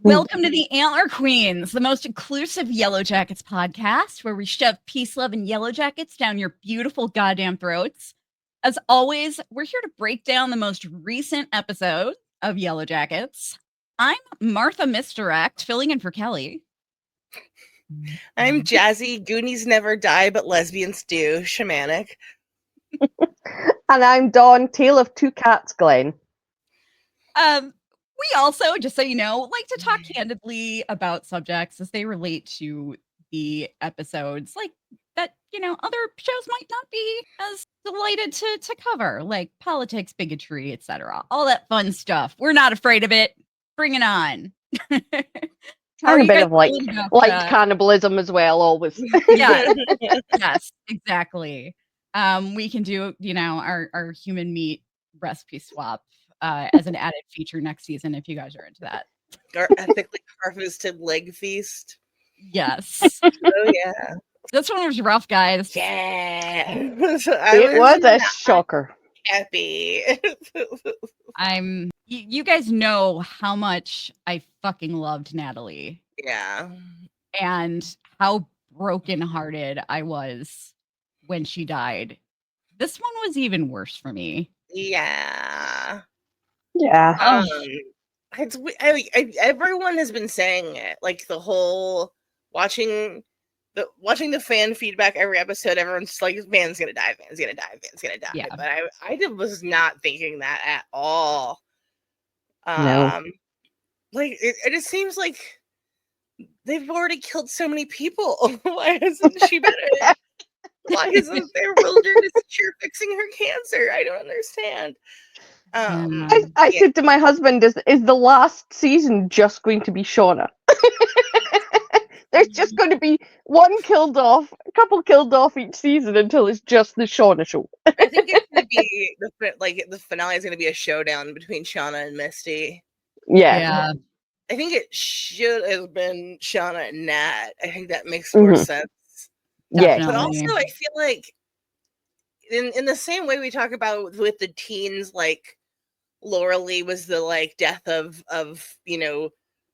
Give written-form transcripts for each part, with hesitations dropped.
Welcome to the Antler Queens, the most inclusive Yellowjackets podcast, where we shove peace, love, and Yellowjackets down your beautiful goddamn throats. As always, we're here to break down the most recent episode of Yellowjackets. I'm Martha Misdirect, filling in for Kelly. I'm Jazzy, Goonies never die, but lesbians do, shamanic. And I'm Dawn, Tale of Two Cats, Glenn. We also, just so you know, like to talk candidly about subjects as they relate to the episodes, like that, other shows might not be as delighted to cover, like politics, bigotry, etc. All that fun stuff. We're not afraid of it. Bring it on. And a bit of light cannibalism as well, always. Yeah. Yes, exactly. We can do, our human meat recipe swap as an added feature next season if you guys are into that. Our ethically harvested leg feast. Yes. Oh yeah. This one was rough, guys. Yeah. It was a shocker. Happy. You guys know how much I fucking loved Natalie. Yeah. And how brokenhearted I was when she died. This one was even worse for me. Yeah. Yeah. Everyone has been saying it. Like the whole watching the fan feedback every episode, everyone's like, Van's gonna die, Van's gonna die, Van's gonna die. Yeah. But I was not thinking that at all. No. Like it just seems like they've already killed so many people. Why hasn't she been? Why isn't there wilderness cure fixing her cancer? I don't understand. I said to my husband, is the last season just going to be Shauna? There's just going to be one killed off, a couple killed off each season until it's just the Shauna show. I think it's going to be the finale is going to be a showdown between Shauna and Misty. Yeah. I think it should have been Shauna and Nat. I think that makes more sense. Yeah, but also I feel like in the same way we talk about with the teens, like Laura Lee was the death of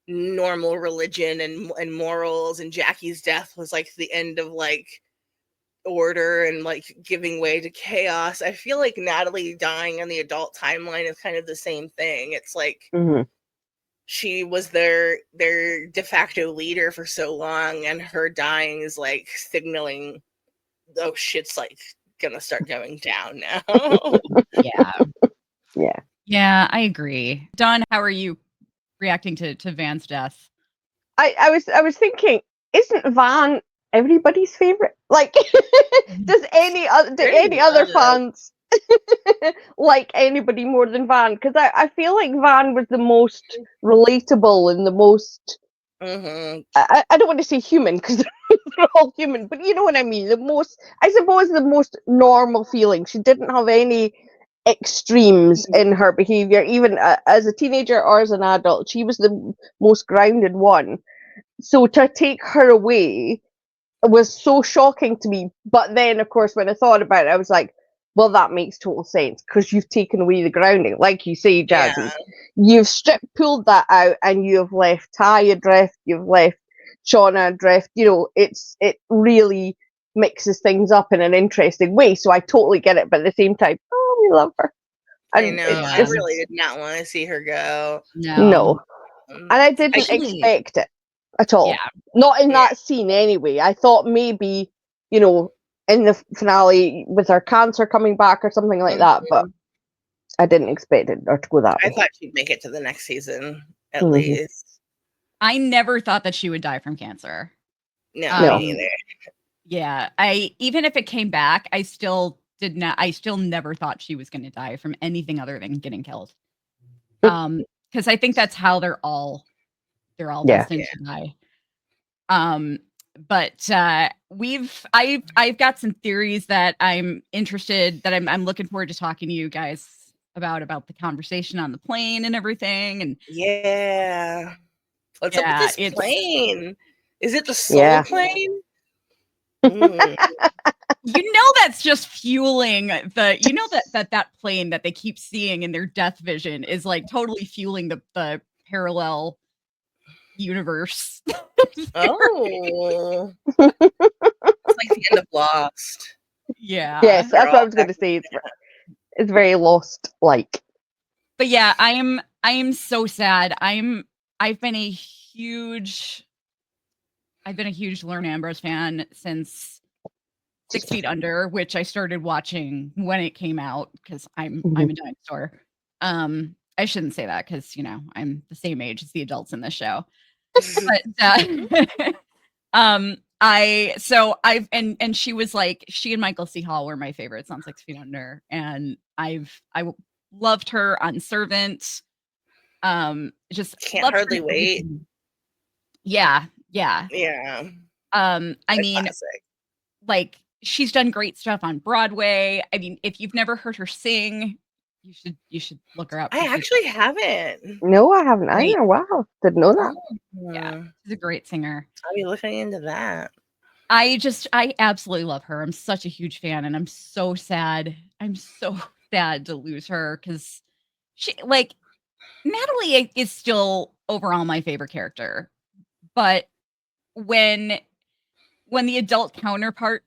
normal religion and morals, and Jackie's death was like the end of order and giving way to chaos. I feel like Natalie dying in the adult timeline is kind of the same thing. It's like she was their de facto leader for so long, and her dying is signaling, oh, shit's gonna start going down now. Yeah, I agree. Dawn, how are you reacting to Van's death? I was thinking, isn't Van everybody's favorite? Does any other fans like anybody more than Van? Because I feel like Van was the most relatable and the most I don't want to say human because they're all human, but you know what I mean. The most normal feeling. She didn't have any extremes in her behavior, even as a teenager or as an adult. She was the most grounded one. So to take her away was so shocking to me. But then, of course, when I thought about it, I was like, well, that makes total sense because you've taken away the grounding. Like you say, Jazzy, you've pulled that out and you have left Ty adrift, you've left Shauna adrift. It really mixes things up in an interesting way. So I totally get it. But at the same time, we love her. And I know. I really did not want to see her go. No. And I didn't expect it at all. Yeah. Not in that scene anyway. I thought maybe, in the finale with her cancer coming back or something like that, but I didn't expect it or to go that way. I thought she'd make it to the next season at least. I never thought that she would die from cancer. No, me neither. Yeah, even if it came back, I still never thought she was going to die from anything other than getting killed. Because I think that's how they're all destined to die. But I've got some theories that I'm interested, that I'm looking forward to talking to you guys about the conversation on the plane and everything. And what's up with this plane? Is it the soul plane? That's just fueling that plane that they keep seeing in their death vision is totally fueling the parallel universe. Oh. It's like the end of Lost. Yeah. Yes, They're that's what I all was going to back say. together. It's very Lost like. But yeah, I am so sad. I've been a huge Lauren Ambrose fan since 6 Feet Under, which I started watching when it came out because I'm a dinosaur. I shouldn't say that because I'm the same age as the adults in this show. But and she was like, she and Michael C. Hall were my favorites on 6 Feet Under, and I loved her on Servant. Just Can't loved her hardly in wait. everything. Yeah. Yeah. I mean, Classic. like she's done great stuff on Broadway. I mean, if you've never heard her sing, you should look her up. I actually haven't. No, I haven't Great. either. Wow, didn't know that. Yeah, she's a great singer. I'll be looking into that. I absolutely love her. I'm such a huge fan, and I'm so sad. I'm so sad to lose her because she, like, Natalie is still overall my favorite character, but when the adult counterpart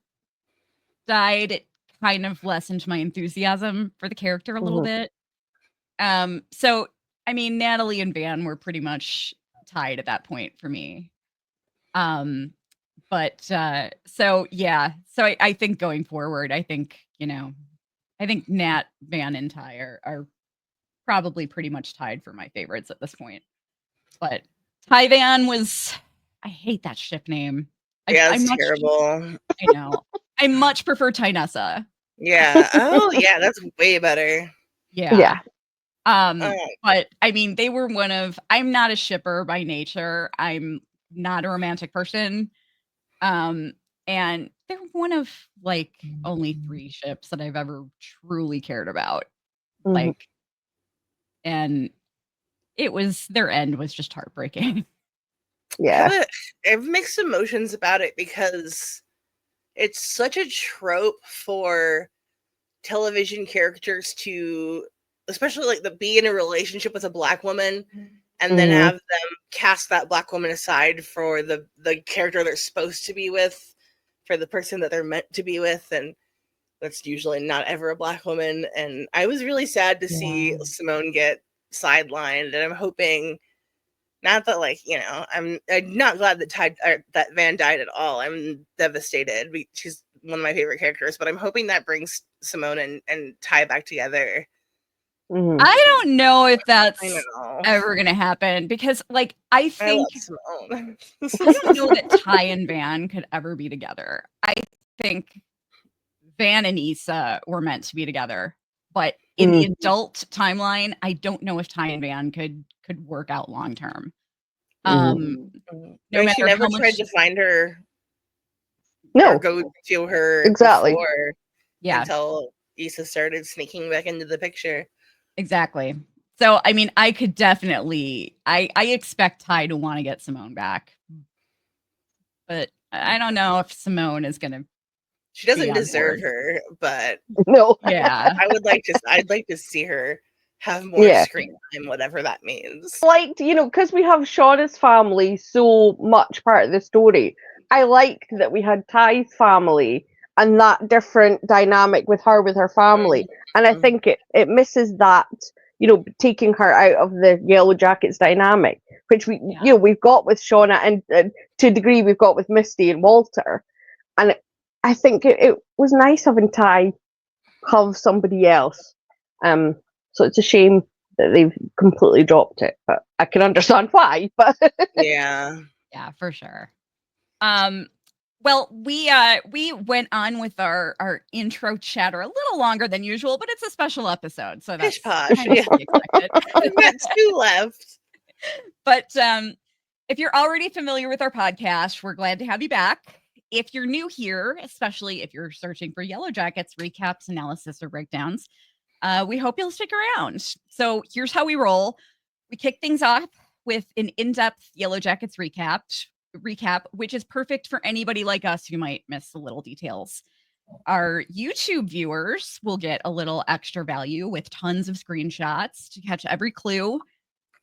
died, it kind of lessened my enthusiasm for the character a little bit. So I mean, Natalie and Van were pretty much tied at that point for me. But so yeah, so I think going forward, I think Nat, Van, and Ty are probably pretty much tied for my favorites at this point. But Ty Van was, I hate that ship name. Yeah, it's terrible. I know. I much prefer Tynessa. Yeah. Oh, yeah, that's way better. Yeah. Oh. But I mean, they were I'm not a shipper by nature. I'm not a romantic person. And they're one of like only 3 ships that I've ever truly cared about. Like, and their end was just heartbreaking. Yeah. I have mixed emotions about it because it's such a trope for television characters to, especially like be in a relationship with a Black woman and then have them cast that Black woman aside for the character they're supposed to be with, for the person that they're meant to be with, and that's usually not ever a Black woman. And I was really sad to see Simone get sidelined, and I'm hoping, not that I'm not glad that Van died at all. I'm devastated. She's one of my favorite characters, but I'm hoping that brings Simone and Ty back together. I don't know if that's ever gonna happen because, like, I think I love Simone. I don't know that Ty and Van could ever be together. I think Van and Issa were meant to be together, but in the adult timeline, I don't know if Ty and Van could work out long term. No matter she never how much tried to find her. No, or go to her exactly. Before, yeah, until Issa started sneaking back into the picture. Exactly. So, I mean, I could definitely, I expect Ty to want to get Simone back, but I don't know if Simone is going to. She doesn't deserve her, but no. Yeah, I'd like to see her have more screen time, whatever that means. Liked, because we have Shauna's family so much part of the story. I liked that we had Ty's family and that different dynamic with her family. And I think it misses that, taking her out of the Yellowjackets dynamic, which we've got with Shauna and to a degree we've got with Misty and Walter. And I think it was nice having Ty have somebody else. So it's a shame that they've completely dropped it, but I can understand why. But yeah, for sure. Well, we went on with our intro chatter a little longer than usual, but it's a special episode, so that's kind of to be expected. We've got 2 left. But if you're already familiar with our podcast, we're glad to have you back. If you're new here, especially if you're searching for Yellowjackets recaps, analysis, or breakdowns, we hope you'll stick around. So here's how we roll. We kick things off with an in-depth Yellowjackets recap, which is perfect for anybody like us who might miss the little details. Our YouTube viewers will get a little extra value with tons of screenshots to catch every clue.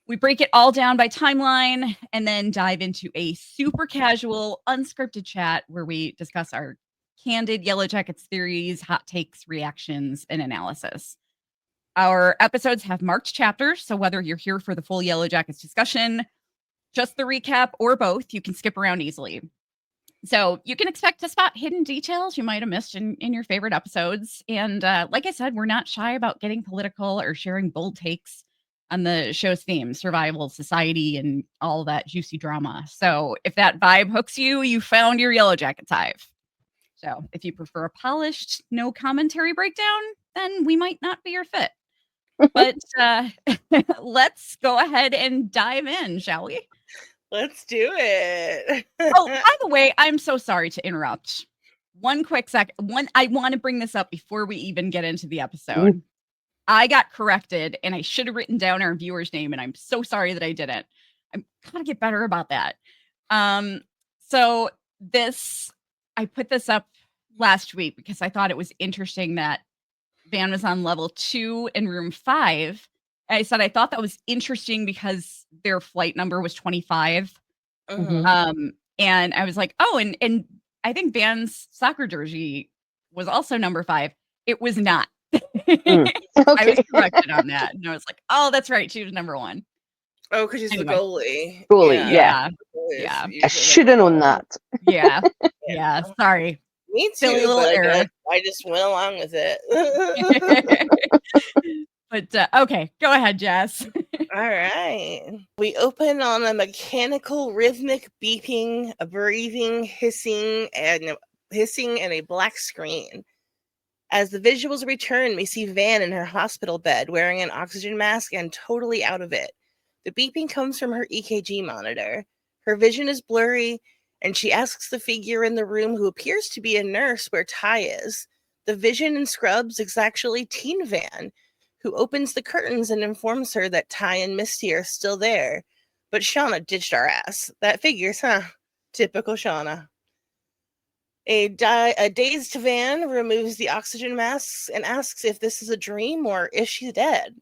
We break it all down by timeline and then dive into a super casual, unscripted chat where we discuss our candid Yellowjackets theories, hot takes, reactions, and analysis. Our episodes have marked chapters, so whether you're here for the full Yellowjackets discussion, just the recap, or both, you can skip around easily. So you can expect to spot hidden details you might have missed in your favorite episodes. And like I said, we're not shy about getting political or sharing bold takes on the show's theme, survival, society, and all that juicy drama. So if that vibe hooks you, you found your Yellowjackets hive. So if you prefer a polished, no commentary breakdown, then we might not be your fit. But let's go ahead and dive in, shall we? Let's do it. Oh, by the way, I'm so sorry to interrupt. One quick second. I want to bring this up before we even get into the episode. Ooh. I got corrected and I should have written down our viewer's name, and I'm so sorry that I didn't. I'm gotta get better about that. So I put this up last week because I thought it was interesting that Van was on level 2 in room 5. I said I thought that was interesting because their flight number was 25. And I was like, oh, and I think Van's soccer jersey was also number 5. It was not. I was corrected on that. And I was like, oh, that's right. She was number 1. Oh, because she's the goalie. Yeah. I should have known that. Yeah. Sorry. Me too, Silly little error. I just went along with it. But okay, go ahead, Jess. All right. We open on a mechanical, rhythmic beeping, a breathing, hissing, and a black screen. As the visuals return, we see Van in her hospital bed, wearing an oxygen mask and totally out of it. The beeping comes from her EKG monitor. Her vision is blurry, and she asks the figure in the room, who appears to be a nurse, where Ty is. The vision in scrubs is actually Teen Van, who opens the curtains and informs her that Ty and Misty are still there. But Shauna ditched our ass. That figures, huh? Typical Shauna. A dazed Van removes the oxygen masks and asks if this is a dream or if she's dead.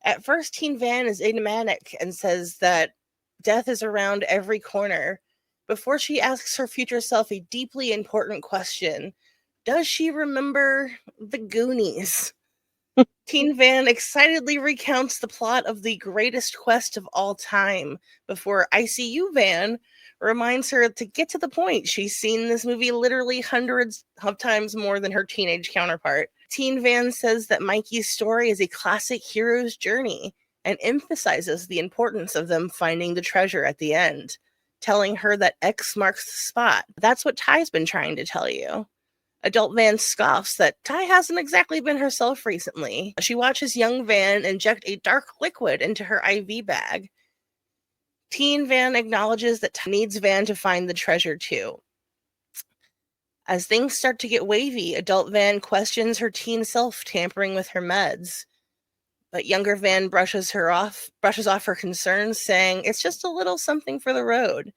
At first, Teen Van is enigmatic and says that death is around every corner, before she asks her future self a deeply important question. Does she remember the Goonies? Teen Van excitedly recounts the plot of the greatest quest of all time, before ICU Van reminds her to get to the point. She's seen this movie literally hundreds of times more than her teenage counterpart. Teen Van says that Mikey's story is a classic hero's journey and emphasizes the importance of them finding the treasure at the end, telling her that X marks the spot. That's what Ty's been trying to tell you. Adult Van scoffs that Ty hasn't exactly been herself recently. She watches young Van inject a dark liquid into her IV bag. Teen Van acknowledges that Ty needs Van to find the treasure too. As things start to get wavy, Adult Van questions her teen self tampering with her meds. But younger Van brushes off her concerns, saying it's just a little something for the road.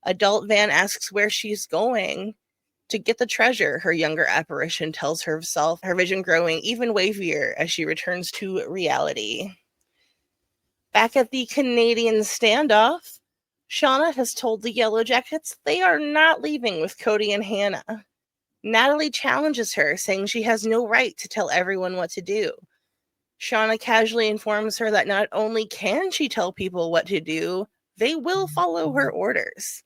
Adult Van asks where she's going to get the treasure. Her younger apparition tells herself, her vision growing even wavier as she returns to reality. Back at the Canadian standoff, Shauna has told the Yellowjackets they are not leaving with Cody and Hannah. Natalie challenges her, saying she has no right to tell everyone what to do. Shauna casually informs her that not only can she tell people what to do, they will follow her orders.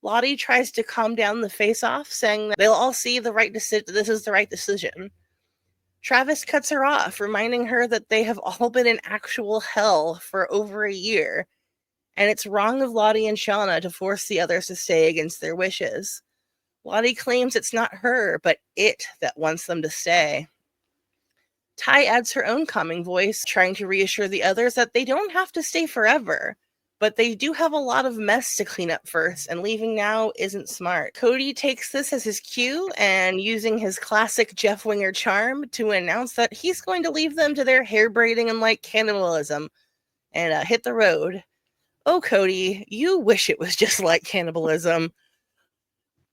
Lottie tries to calm down the face-off, saying that they'll all see this is the right decision. Travis cuts her off, reminding her that they have all been in actual hell for over a year, and it's wrong of Lottie and Shauna to force the others to stay against their wishes. Lottie claims it's not her, but it that wants them to stay. Ty adds her own calming voice, trying to reassure the others that they don't have to stay forever, but they do have a lot of mess to clean up first, and leaving now isn't smart. Cody takes this as his cue, and using his classic Jeff Winger charm to announce that he's going to leave them to their hair braiding and like cannibalism, and hit the road. Oh, Cody, you wish it was just like cannibalism.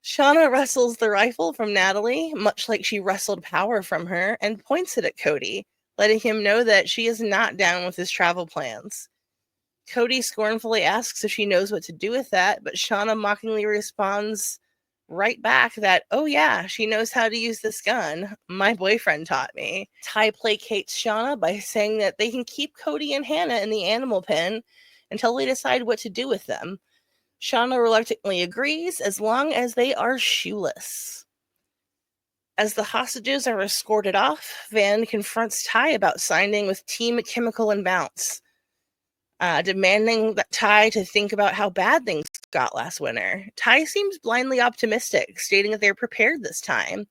Shauna wrestles the rifle from Natalie, much like she wrestled power from her, and points it at Cody, letting him know that she is not down with his travel plans. Cody scornfully asks if she knows what to do with that, but Shauna mockingly responds right back that, oh yeah, she knows how to use this gun. My boyfriend taught me. Ty placates Shauna by saying that they can keep Cody and Hannah in the animal pen until they decide what to do with them. Shauna reluctantly agrees as long as they are shoeless. As the hostages are escorted off, Van confronts Ty about signing with Team Chemical and Bounce, demanding that Ty to think about how bad things got last winter. Ty seems blindly optimistic, stating that they're prepared this time.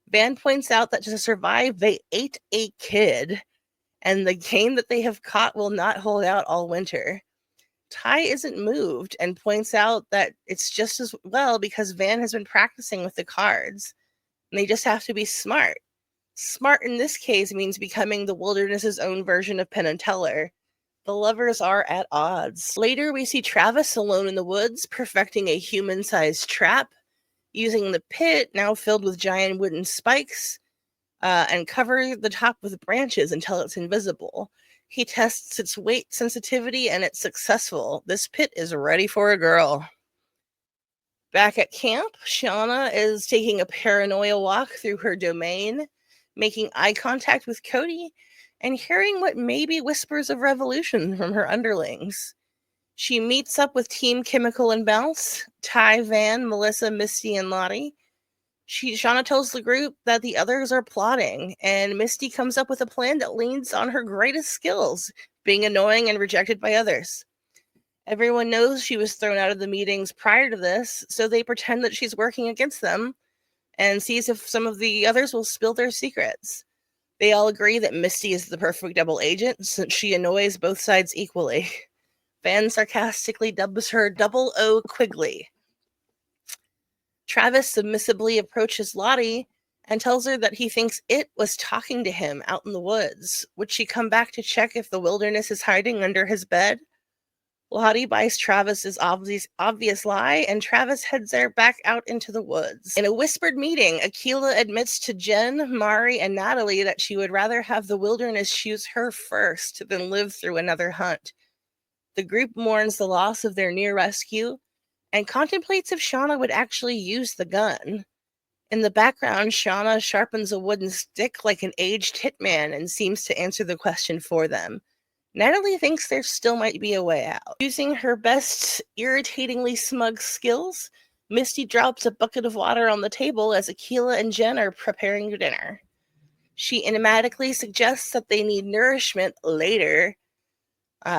Van points out that to survive, they ate a kid, and the game that they have caught will not hold out all winter. Ty isn't moved and points out that it's just as well because Van has been practicing with the cards, and they just have to be smart. Smart in this case means becoming the wilderness's own version of Penn and Teller. The lovers are at odds. Later, we see Travis alone in the woods, perfecting a human-sized trap, using the pit, now filled with giant wooden spikes, and cover the top with branches until it's invisible. He tests its weight sensitivity, and it's successful. This pit is ready for a girl. Back at camp, Shauna is taking a paranoia walk through her domain, making eye contact with Cody, and hearing what may be whispers of revolution from her underlings. She meets up with Team Chemical and Bounce, Ty, Van, Melissa, Misty, and Lottie. Shauna tells the group that the others are plotting, and Misty comes up with a plan that leans on her greatest skills, being annoying and rejected by others. Everyone knows she was thrown out of the meetings prior to this, so they pretend that she's working against them and sees if some of the others will spill their secrets. They all agree that Misty is the perfect double agent since she annoys both sides equally. Van sarcastically dubs her Double O Quigley. Travis submissively approaches Lottie and tells her that he thinks it was talking to him out in the woods. Would she come back to check if the wilderness is hiding under his bed? Lottie buys Travis's obvious lie, and Travis heads there back out into the woods. In a whispered meeting, Akilah admits to Jen, Mari, and Natalie that she would rather have the wilderness choose her first than live through another hunt. The group mourns the loss of their near rescue and contemplates if Shauna would actually use the gun. In the background, Shauna sharpens a wooden stick like an aged hitman and seems to answer the question for them. Natalie thinks there still might be a way out. Using her best irritatingly smug skills, Misty drops a bucket of water on the table as Akilah and Jen are preparing dinner. She enigmatically suggests that they need nourishment later.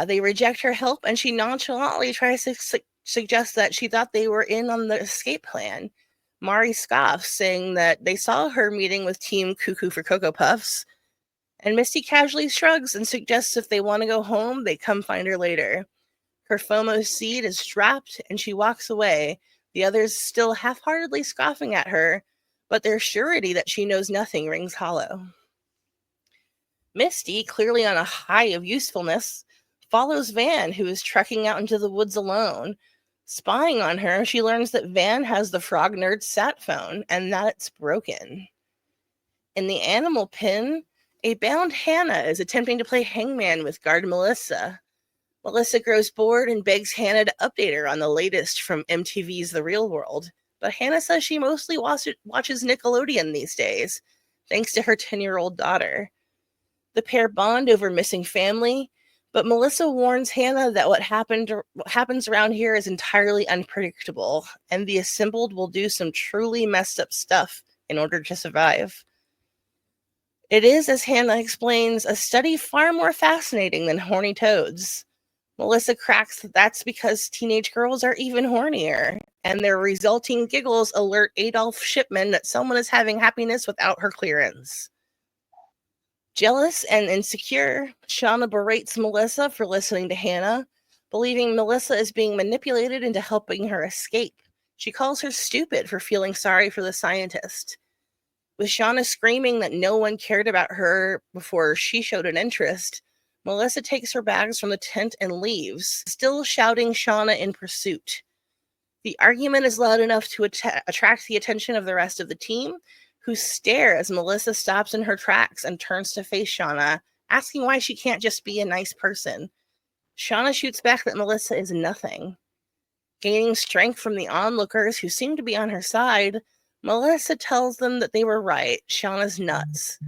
They reject her help, and she nonchalantly tries to suggest that she thought they were in on the escape plan. Mari scoffs, saying that they saw her meeting with Team Cuckoo for Cocoa Puffs, and Misty casually shrugs and suggests if they want to go home, they come find her later. Her FOMO seed is dropped, and she walks away, the others still half-heartedly scoffing at her, but their surety that she knows nothing rings hollow. Misty, clearly on a high of usefulness, follows Van, who is trekking out into the woods alone. Spying on her, she learns that Van has the Frog Nerd sat phone, and that it's broken. In the animal pen, a bound Hannah is attempting to play hangman with guard Melissa. Melissa grows bored and begs Hannah to update her on the latest from MTV's The Real World, but Hannah says she mostly watches Nickelodeon these days, thanks to her 10-year-old daughter. The pair bond over missing family, but Melissa warns Hannah that what happens around here is entirely unpredictable, and the assembled will do some truly messed up stuff in order to survive. It is, as Hannah explains, a study far more fascinating than horny toads. Melissa cracks that that's because teenage girls are even hornier, and their resulting giggles alert Adolf Shipman that someone is having happiness without her clearance. Jealous and insecure, Shauna berates Melissa for listening to Hannah, believing Melissa is being manipulated into helping her escape. She calls her stupid for feeling sorry for the scientist. With Shauna screaming that no one cared about her before she showed an interest, Melissa takes her bags from the tent and leaves, still shouting Shauna in pursuit. The argument is loud enough to attract the attention of the rest of the team, who stare as Melissa stops in her tracks and turns to face Shauna, asking why she can't just be a nice person. Shauna shoots back that Melissa is nothing. Gaining strength from the onlookers who seem to be on her side, Melissa tells them that they were right. Shauna's nuts.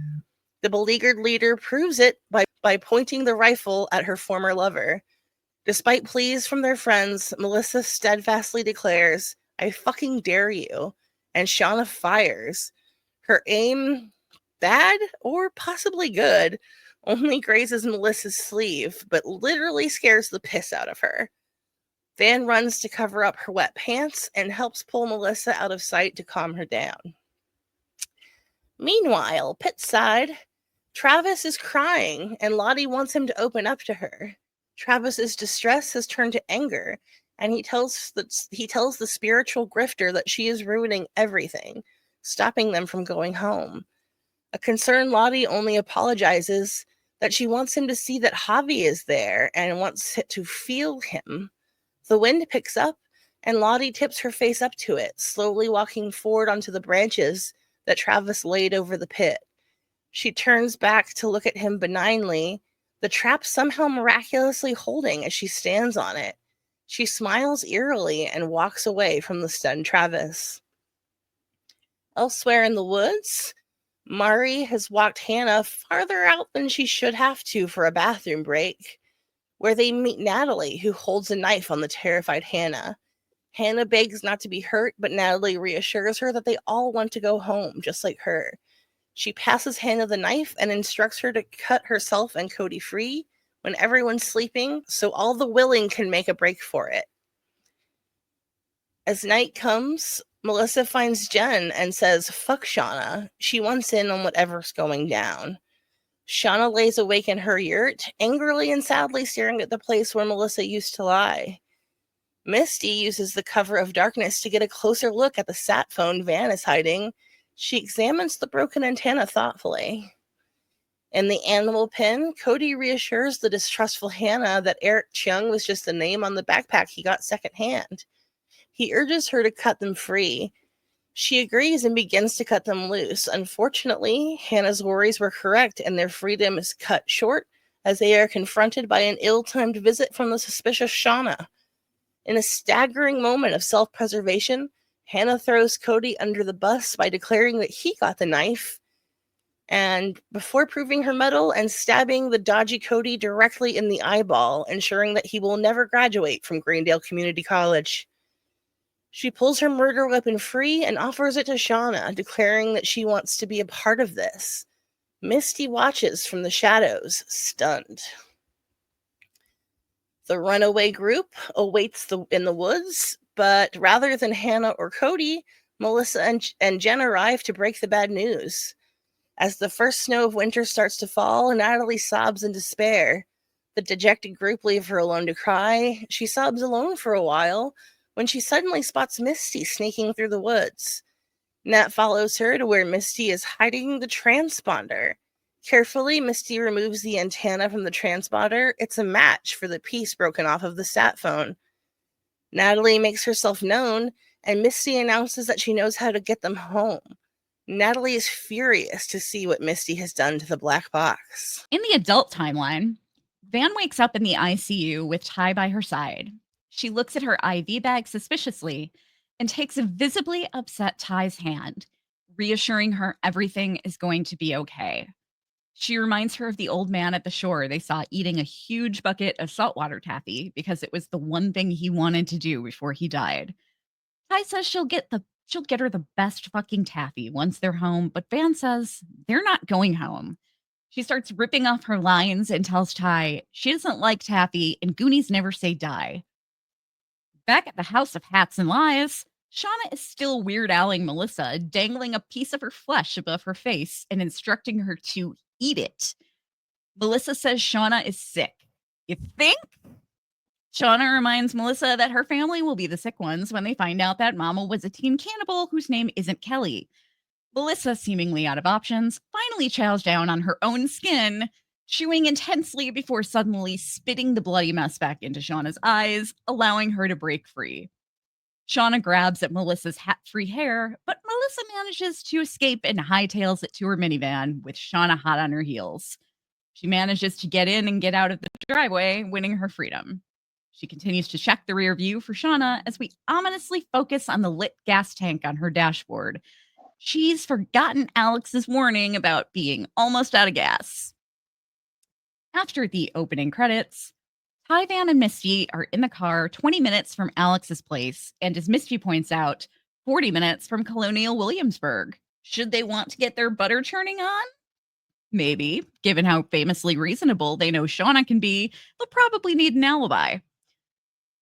The beleaguered leader proves it by pointing the rifle at her former lover. Despite pleas from their friends, Melissa steadfastly declares, "I fucking dare you," and Shauna fires. Her aim, bad or possibly good, only grazes Melissa's sleeve, but literally scares the piss out of her. Van runs to cover up her wet pants and helps pull Melissa out of sight to calm her down. Meanwhile, pitside, Travis is crying and Lottie wants him to open up to her. Travis's distress has turned to anger, and he tells the spiritual grifter that she is ruining everything, stopping them from going home. A concerned Lottie only apologizes that she wants him to see that Javi is there and wants to feel him. The wind picks up, and Lottie tips her face up to it, slowly walking forward onto the branches that Travis laid over the pit. She turns back to look at him benignly, the trap somehow miraculously holding as she stands on it. She smiles eerily and walks away from the stunned Travis. Elsewhere in the woods, Mari has walked Hannah farther out than she should have to for a bathroom break, where they meet Natalie, who holds a knife on the terrified Hannah. Hannah begs not to be hurt, but Natalie reassures her that they all want to go home, just like her. She passes Hannah the knife and instructs her to cut herself and Cody free when everyone's sleeping, so all the willing can make a break for it. As night comes, Melissa finds Jen and says, "Fuck Shauna." She wants in on whatever's going down. Shauna lays awake in her yurt, angrily and sadly staring at the place where Melissa used to lie. Misty uses the cover of darkness to get a closer look at the sat phone Van is hiding. She examines the broken antenna thoughtfully. In the animal pen, Cody reassures the distrustful Hannah that Eric Chung was just a name on the backpack he got secondhand. He urges her to cut them free. She agrees and begins to cut them loose. Unfortunately, Hannah's worries were correct, and their freedom is cut short as they are confronted by an ill-timed visit from the suspicious Shauna. In a staggering moment of self-preservation, Hannah throws Cody under the bus by declaring that he got the knife, and before proving her mettle and stabbing the dodgy Cody directly in the eyeball, ensuring that he will never graduate from Greendale Community College. She pulls her murder weapon free and offers it to Shauna, declaring that she wants to be a part of this. Misty watches from the shadows, stunned. The runaway group awaits in the woods, but rather than Hannah or Cody, Melissa and Jen arrive to break the bad news. As the first snow of winter starts to fall, Natalie sobs in despair. The dejected group leave her alone to cry. She sobs alone for a while when she suddenly spots Misty sneaking through the woods. Nat follows her to where Misty is hiding the transponder. Carefully, Misty removes the antenna from the transponder. It's a match for the piece broken off of the sat phone. Natalie makes herself known, and Misty announces that she knows how to get them home. Natalie is furious to see what Misty has done to the black box. In the adult timeline, Van wakes up in the ICU with Ty by her side. She looks at her IV bag suspiciously and takes a visibly upset Ty's hand, reassuring her everything is going to be okay. She reminds her of the old man at the shore they saw eating a huge bucket of saltwater taffy because it was the one thing he wanted to do before he died. Ty says she'll get her the best fucking taffy once they're home, but Van says they're not going home. She starts ripping off her lines and tells Ty she doesn't like taffy and Goonies never say die. Back at the House of Hats and Lies, Shauna is still weird-owling Melissa, dangling a piece of her flesh above her face and instructing her to eat it. Melissa says Shauna is sick. You think? Shauna reminds Melissa that her family will be the sick ones when they find out that Mama was a teen cannibal whose name isn't Kelly. Melissa, seemingly out of options, finally chows down on her own skin, chewing intensely before suddenly spitting the bloody mess back into Shauna's eyes, allowing her to break free. Shauna grabs at Melissa's hat-free hair, but Melissa manages to escape and hightails it to her minivan with Shauna hot on her heels. She manages to get in and get out of the driveway, winning her freedom. She continues to check the rear view for Shauna as we ominously focus on the lit gas tank on her dashboard. She's forgotten Alex's warning about being almost out of gas. After the opening credits, Ty, Van, and Misty are in the car 20 minutes from Alex's place, and as Misty points out, 40 minutes from Colonial Williamsburg. Should they want to get their butter churning on? Maybe, given how famously reasonable they know Shauna can be, they'll probably need an alibi.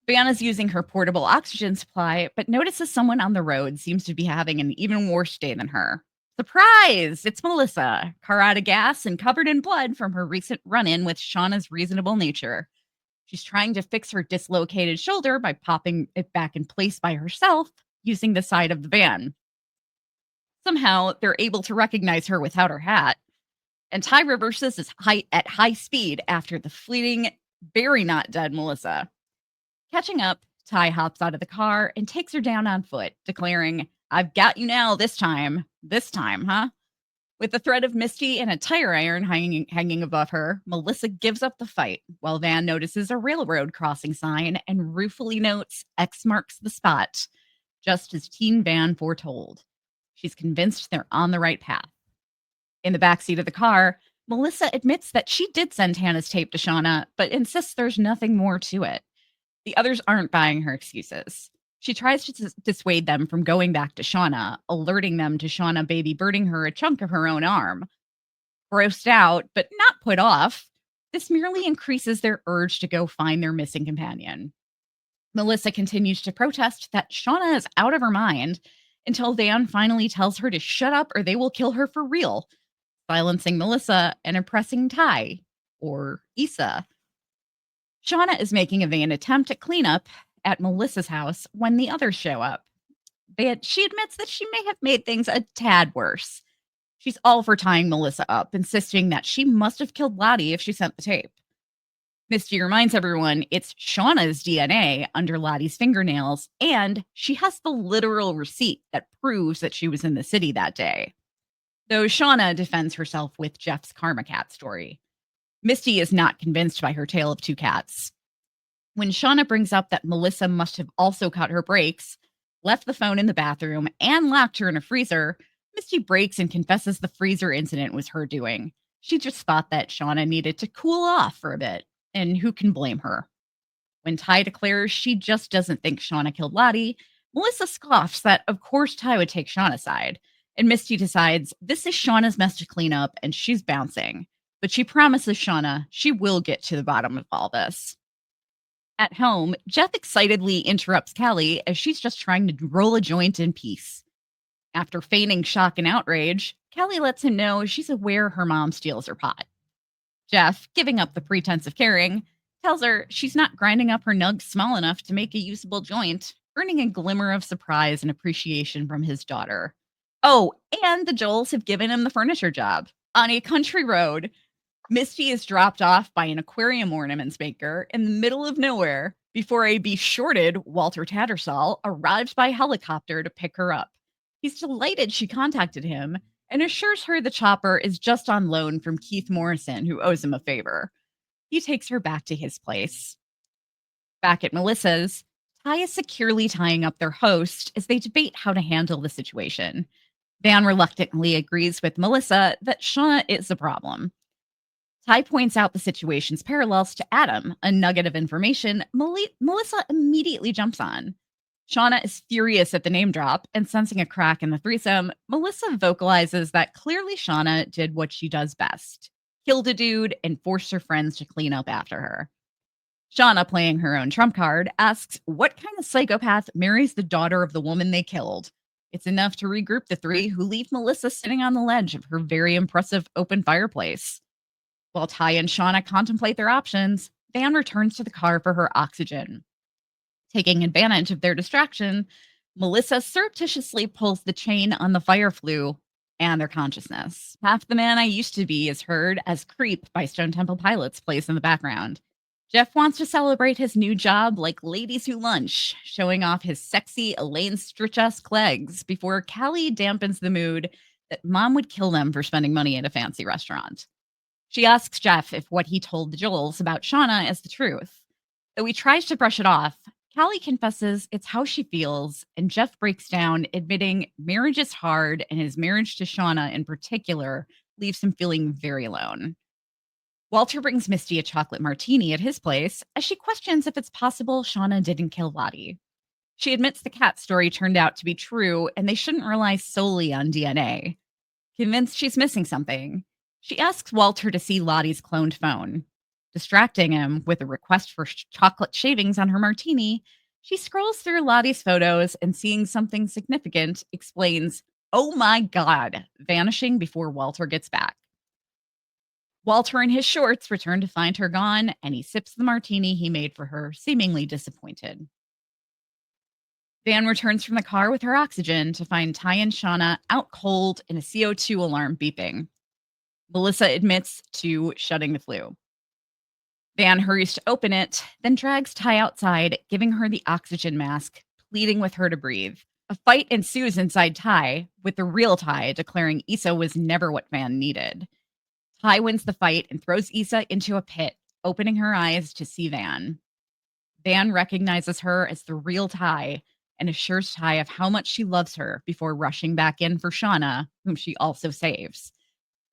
Van is using her portable oxygen supply, but notices someone on the road seems to be having an even worse day than her. Surprise! It's Melissa, car out of gas and covered in blood from her recent run-in with Shauna's reasonable nature. She's trying to fix her dislocated shoulder by popping it back in place by herself using the side of the van. Somehow, they're able to recognize her without her hat, and Ty reverses at high speed after the fleeting, very not dead Melissa. Catching up, Ty hops out of the car and takes her down on foot, declaring, "I've got you now this time. This time, huh?" With the threat of Misty and a tire iron hanging above her, Melissa gives up the fight, while Van notices a railroad crossing sign and ruefully notes X marks the spot, just as Teen Van foretold. She's convinced they're on the right path. In the backseat of the car, Melissa admits that she did send Hannah's tape to Shauna, but insists there's nothing more to it. The others aren't buying her excuses. She tries to dissuade them from going back to Shauna, alerting them to Shauna baby birding her a chunk of her own arm. Grossed out, but not put off, this merely increases their urge to go find their missing companion. Melissa continues to protest that Shauna is out of her mind until Van finally tells her to shut up or they will kill her for real, silencing Melissa and impressing Ty, or Issa. Shauna is making a vain attempt at cleanup at Melissa's house when the others show up. She admits that she may have made things a tad worse. She's all for tying Melissa up, insisting that she must have killed Lottie if she sent the tape. Misty reminds everyone it's Shauna's DNA under Lottie's fingernails, and she has the literal receipt that proves that she was in the city that day. Though Shauna defends herself with Jeff's karma cat story. Misty is not convinced by her tale of two cats. When Shauna brings up that Melissa must have also cut her brakes, left the phone in the bathroom, and locked her in a freezer, Misty breaks and confesses the freezer incident was her doing. She just thought that Shauna needed to cool off for a bit, and who can blame her? When Ty declares she just doesn't think Shauna killed Lottie, Melissa scoffs that of course Ty would take Shauna's side, and Misty decides this is Shauna's mess to clean up and she's bouncing. But she promises Shauna she will get to the bottom of all this. At home, Jeff excitedly interrupts Callie as she's just trying to roll a joint in peace. After feigning shock and outrage, Callie lets him know she's aware her mom steals her pot. Jeff, giving up the pretense of caring, tells her she's not grinding up her nugs small enough to make a usable joint, earning a glimmer of surprise and appreciation from his daughter. Oh, and the Joels have given him the furniture job on a country road. Misty is dropped off by an aquarium ornaments maker in the middle of nowhere before a be-shorted Walter Tattersall arrives by helicopter to pick her up. He's delighted she contacted him and assures her the chopper is just on loan from Keith Morrison, who owes him a favor. He takes her back to his place. Back at Melissa's, Ty is securely tying up their host as they debate how to handle the situation. Van reluctantly agrees with Melissa that Shauna is a problem. Ty points out the situation's parallels to Adam, a nugget of information Melissa immediately jumps on. Shauna is furious at the name drop, and sensing a crack in the threesome, Melissa vocalizes that clearly Shauna did what she does best, killed a dude and forced her friends to clean up after her. Shauna, playing her own trump card, asks what kind of psychopath marries the daughter of the woman they killed. It's enough to regroup the three, who leave Melissa sitting on the ledge of her very impressive open fireplace. While Ty and Shauna contemplate their options, Van returns to the car for her oxygen. Taking advantage of their distraction, Melissa surreptitiously pulls the chain on the fire flue and their consciousness. Half the Man I Used to Be is heard as Creep by Stone Temple Pilots plays in the background. Jeff wants to celebrate his new job like ladies who lunch, showing off his sexy Elaine Stritch-esque legs before Callie dampens the mood that mom would kill them for spending money at a fancy restaurant. She asks Jeff if what he told the Joels about Shauna is the truth. Though he tries to brush it off, Callie confesses it's how she feels, and Jeff breaks down, admitting marriage is hard, and his marriage to Shauna in particular leaves him feeling very alone. Walter brings Misty a chocolate martini at his place as she questions if it's possible Shauna didn't kill Lottie. She admits the cat story turned out to be true and they shouldn't rely solely on DNA. Convinced she's missing something, she asks Walter to see Lottie's cloned phone. Distracting him with a request for chocolate shavings on her martini, she scrolls through Lottie's photos and seeing something significant explains, "Oh my God," vanishing before Walter gets back. Walter in his shorts return to find her gone, and he sips the martini he made for her, seemingly disappointed. Van returns from the car with her oxygen to find Ty and Shauna out cold and a CO2 alarm beeping. Melissa admits to shutting the flue. Van hurries to open it, then drags Ty outside, giving her the oxygen mask, pleading with her to breathe. A fight ensues inside Ty, with the real Ty declaring Issa was never what Van needed. Ty wins the fight and throws Issa into a pit, opening her eyes to see Van. Van recognizes her as the real Ty and assures Ty of how much she loves her before rushing back in for Shauna, whom she also saves,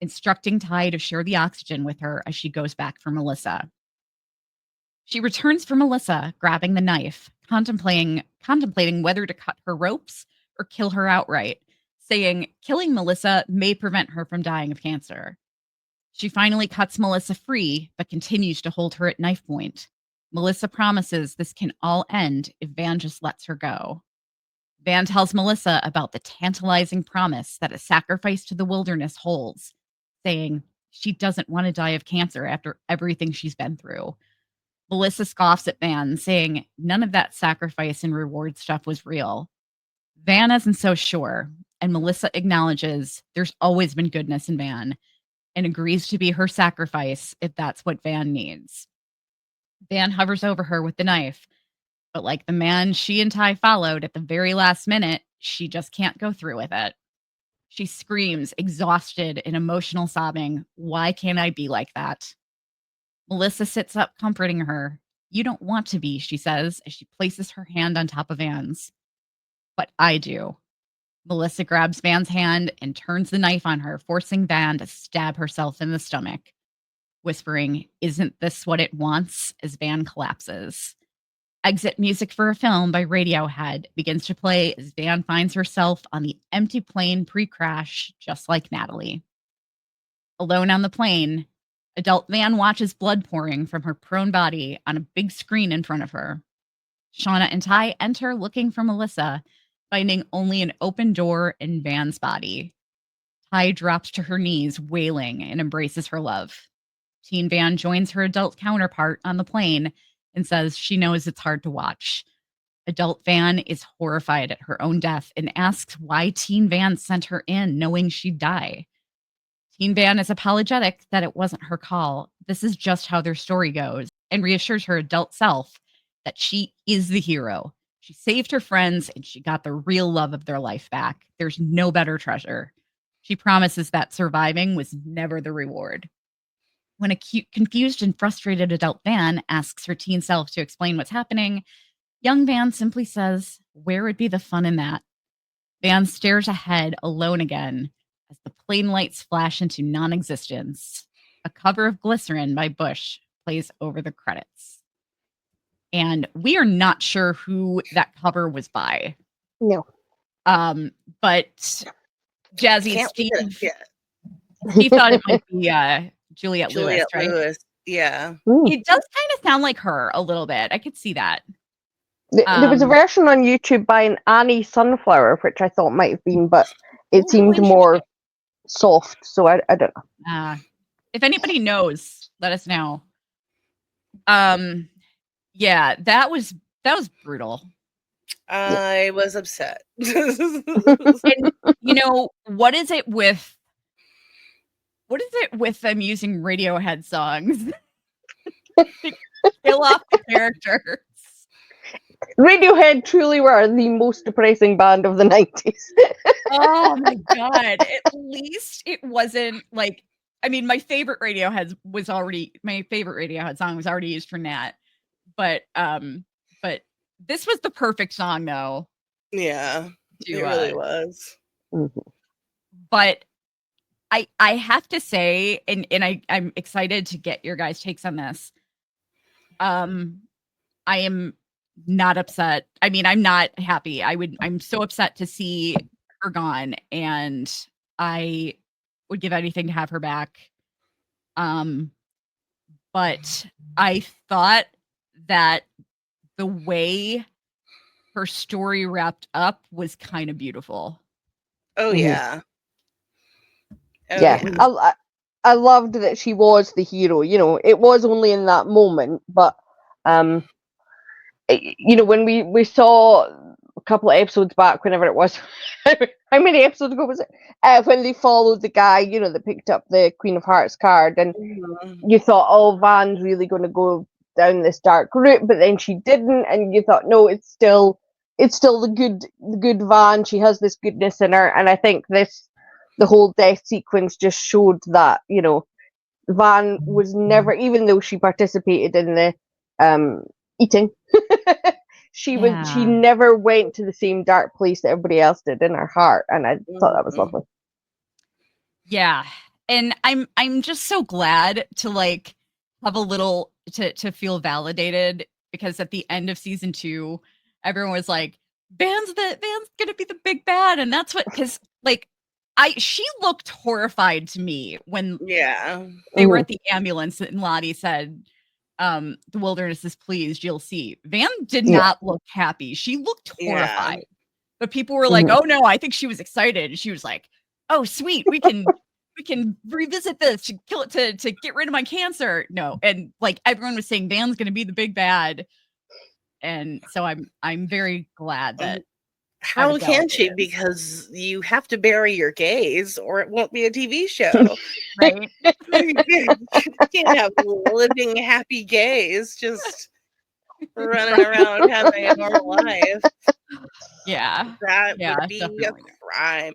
instructing Ty to share the oxygen with her as she goes back for Melissa. She returns for Melissa, grabbing the knife, contemplating whether to cut her ropes or kill her outright, saying killing Melissa may prevent her from dying of cancer. She finally cuts Melissa free, but continues to hold her at knife point. Melissa promises this can all end if Van just lets her go. Van tells Melissa about the tantalizing promise that a sacrifice to the wilderness holds, saying she doesn't want to die of cancer after everything she's been through. Melissa scoffs at Van, saying none of that sacrifice and reward stuff was real. Van isn't so sure, and Melissa acknowledges there's always been goodness in Van and agrees to be her sacrifice if that's what Van needs. Van hovers over her with the knife, but like the man she and Ty followed at the very last minute, she just can't go through with it. She screams, exhausted and emotional sobbing, "Why can't I be like that?" Melissa sits up, comforting her. "You don't want to be," she says, as she places her hand on top of Van's. "But I do." Melissa grabs Van's hand and turns the knife on her, forcing Van to stab herself in the stomach, whispering, "Isn't this what it wants?" as Van collapses. Exit music for a film by Radiohead begins to play as Van finds herself on the empty plane pre-crash, just like Natalie. Alone on the plane, adult Van watches blood pouring from her prone body on a big screen in front of her. Shauna and Ty enter looking for Melissa, finding only an open door in Van's body. Ty drops to her knees, wailing, and embraces her love. Teen Van joins her adult counterpart on the plane and says she knows it's hard to watch. Adult Van is horrified at her own death and asks why Teen Van sent her in knowing she'd die. Teen Van is apologetic that it wasn't her call. This is just how their story goes, and reassures her adult self that she is the hero. She saved her friends and she got the real love of their life back. There's no better treasure. She promises that surviving was never the reward. When a confused and frustrated adult Van asks her teen self to explain what's happening, young Van simply says, "Where would be the fun in that?" Van stares ahead, alone again, as the plane lights flash into non-existence. A cover of Glycerin by Bush plays over the credits. And we are not sure who that cover was by. No. But Jazzy Can't Steve, yeah. Steve thought it might be Juliette Lewis, right? Lewis. Yeah. It does kind of sound like her a little bit. I could see that. There was a version on YouTube by an Annie Sunflower, which I thought might have been, but it seemed more soft, so I don't know. If anybody knows, let us know. Yeah, that was brutal. I was upset. And you know, what is it with them using Radiohead songs to kill off the characters? Radiohead truly were the most depressing band of the 90s. Oh my god. At least it wasn't like I mean, my favorite Radiohead song was already used for Nat, but this was the perfect song though. Yeah, it To really was. But I have to say, and I'm excited to get your guys' takes on this. I am not upset. I mean, I'm not happy. I'm so upset to see her gone, and I would give anything to have her back. But I thought that the way her story wrapped up was kind of beautiful. Oh yeah. Oh, yeah. I loved that she was the hero. You know, it was only in that moment, but you know, when we saw a couple of episodes back, whenever it was, how many episodes ago was it? When they followed the guy, you know, that picked up the Queen of Hearts card, and you thought, oh, Van's really going to go down this dark route, but then she didn't, and you thought, no, it's still the good Van. She has this goodness in her, and I think the whole death sequence just showed that, you know, Van was never, even though she participated in the eating, she never went to the same dark place that everybody else did in her heart, and I thought that was lovely. Yeah, and I'm just so glad to like have a little to feel validated, because at the end of season 2, everyone was like, Van's gonna be the big bad, and that's what, because like she looked horrified to me when they were at the ambulance and Lottie said, the wilderness is pleased, you'll see. Van did not look happy. She looked horrified. But people were like, oh no, I think she was excited. And she was like, oh sweet, we can revisit this to kill it, to get rid of my cancer. No, and like everyone was saying Van's gonna be the big bad. And so I'm very glad that how can she? Because you have to bury your gays or it won't be a TV show. Right? You can't have living happy gays just running around having a normal life. Yeah. That would be a crime.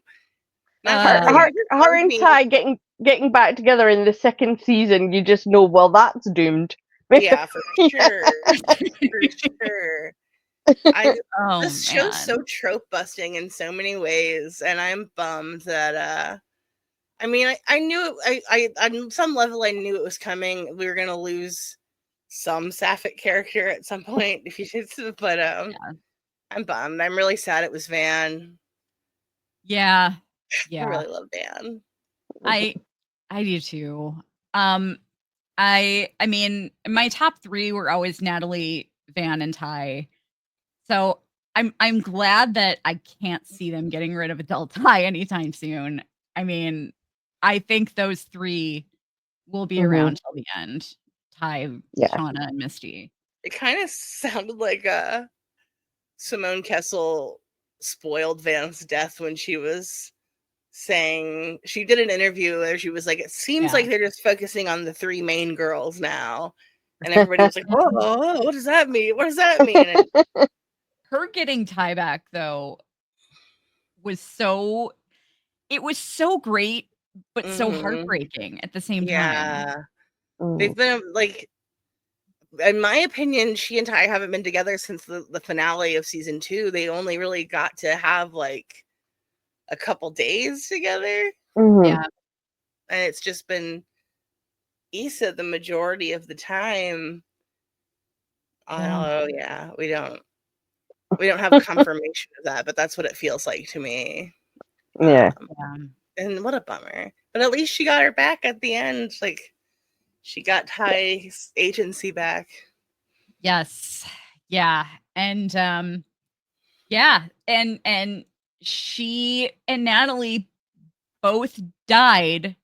Her and Ty getting back together in the second season, you just know, well, that's doomed. Yeah, for sure. For sure. This show's so trope busting in so many ways, and I'm bummed that I mean, I knew I on some level I knew it was coming. We were gonna lose some sapphic character at some point, but I'm bummed. I'm really sad it was Van. Yeah. I really love Van. I do too. I mean, my top 3 were always Natalie, Van, and Ty. So I'm glad that I can't see them getting rid of adult Ty anytime soon. I mean, I think those 3 will be around till the end. Ty, Shauna, and Misty. It kind of sounded like Simone Kessel spoiled Van's death when she was saying, she did an interview where she was like, it seems like they're just focusing on the 3 main girls now. And everybody was like, oh, what does that mean? What does that mean? And her getting Ty back though was so great, but so heartbreaking at the same time. They've been like, in my opinion, she and Ty haven't been together since the finale of season 2. They only really got to have like a couple days together. Yeah. And it's just been Issa the majority of the time. Oh yeah, we don't have confirmation of that, but that's what it feels like to me. And what a bummer. But at least she got her back at the end. Like, she got Ty's agency back. Yes. Yeah. And and she and Natalie both died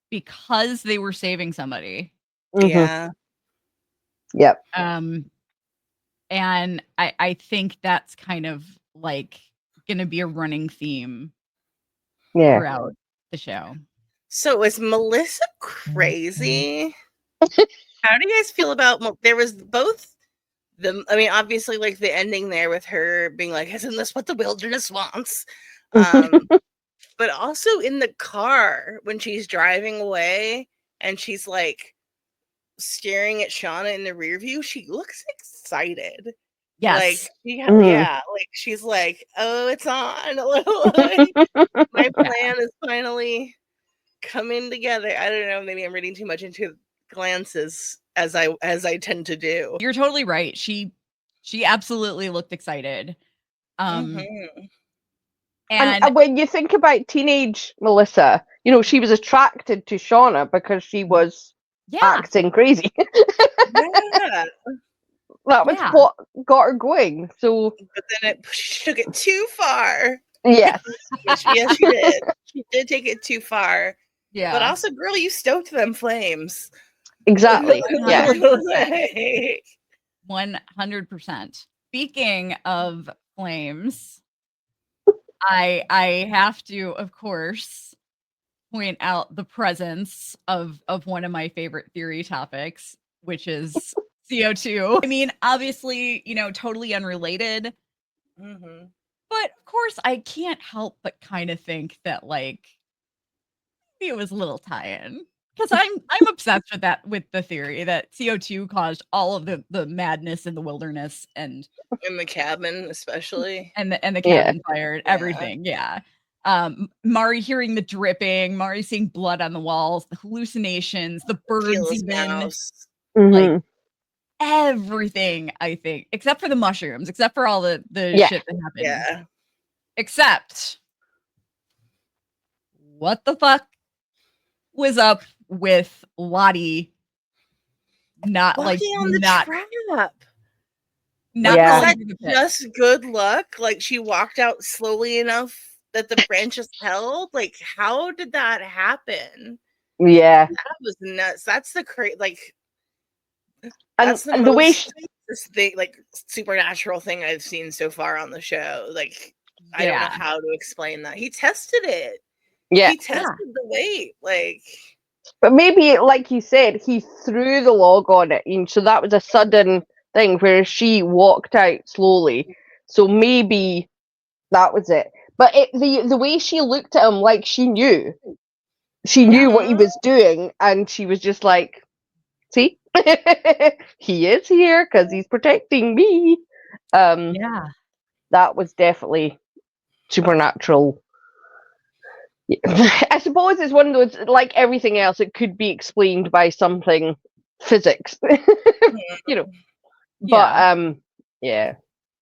because they were saving somebody. Yeah. Yep. And I think that's kind of like gonna be a running theme throughout the show. So is Melissa crazy? How do you guys feel about, there was both I mean, obviously, like the ending there with her being like, isn't this what the wilderness wants? but also in the car when she's driving away and she's like staring at Shauna in the rear view, she looks excited. Like, Yes. yeah, like she's like, oh, it's on. Like, my plan is finally coming together. I don't know, maybe I'm reading too much into glances as I tend to do. You're totally right. She absolutely looked excited. Mhm. And when you think about teenage Melissa, you know, she was attracted to Shauna because she was acting crazy. Yeah. That was what got her going. So, but then she took it too far. Yes. Yes, she did. She did take it too far. Yeah. But also, girl, you stoked them flames. Exactly. Yeah. 100%. Speaking of flames, I have to, of course, point out the presence of one of my favorite theory topics, which is CO2. I mean, obviously, you know, totally unrelated. Mm-hmm. But of course, I can't help but kind of think that, like, maybe it was a little tie-in. Because I'm obsessed with the theory that CO2 caused all of the madness in the wilderness and in the cabin, especially, and the cabin fire and everything. Yeah. Mari hearing the dripping, Mari seeing blood on the walls, the hallucinations, the birds, even like everything. I think, except for the mushrooms, except for all the shit that happened. Yeah. Except, what the fuck was up with Lottie not walking like on the not trap? Not was that just good luck? Like, she walked out slowly enough that the branches held? Like, how did that happen? Yeah. That was nuts. That's the like, and that's the the way most thing, like, supernatural thing I've seen so far on the show. Like, I don't know how to explain that. He tested it. Yeah. He tested the weight. Like, but maybe, like you said, he threw the log on it, and so that was a sudden thing where she walked out slowly. So maybe that was it. But the way she looked at him, like she knew what he was doing, and she was just like, "See, he is here because he's protecting me." That was definitely supernatural. I suppose it's one of those, like everything else, it could be explained by something physics, you know. But yeah,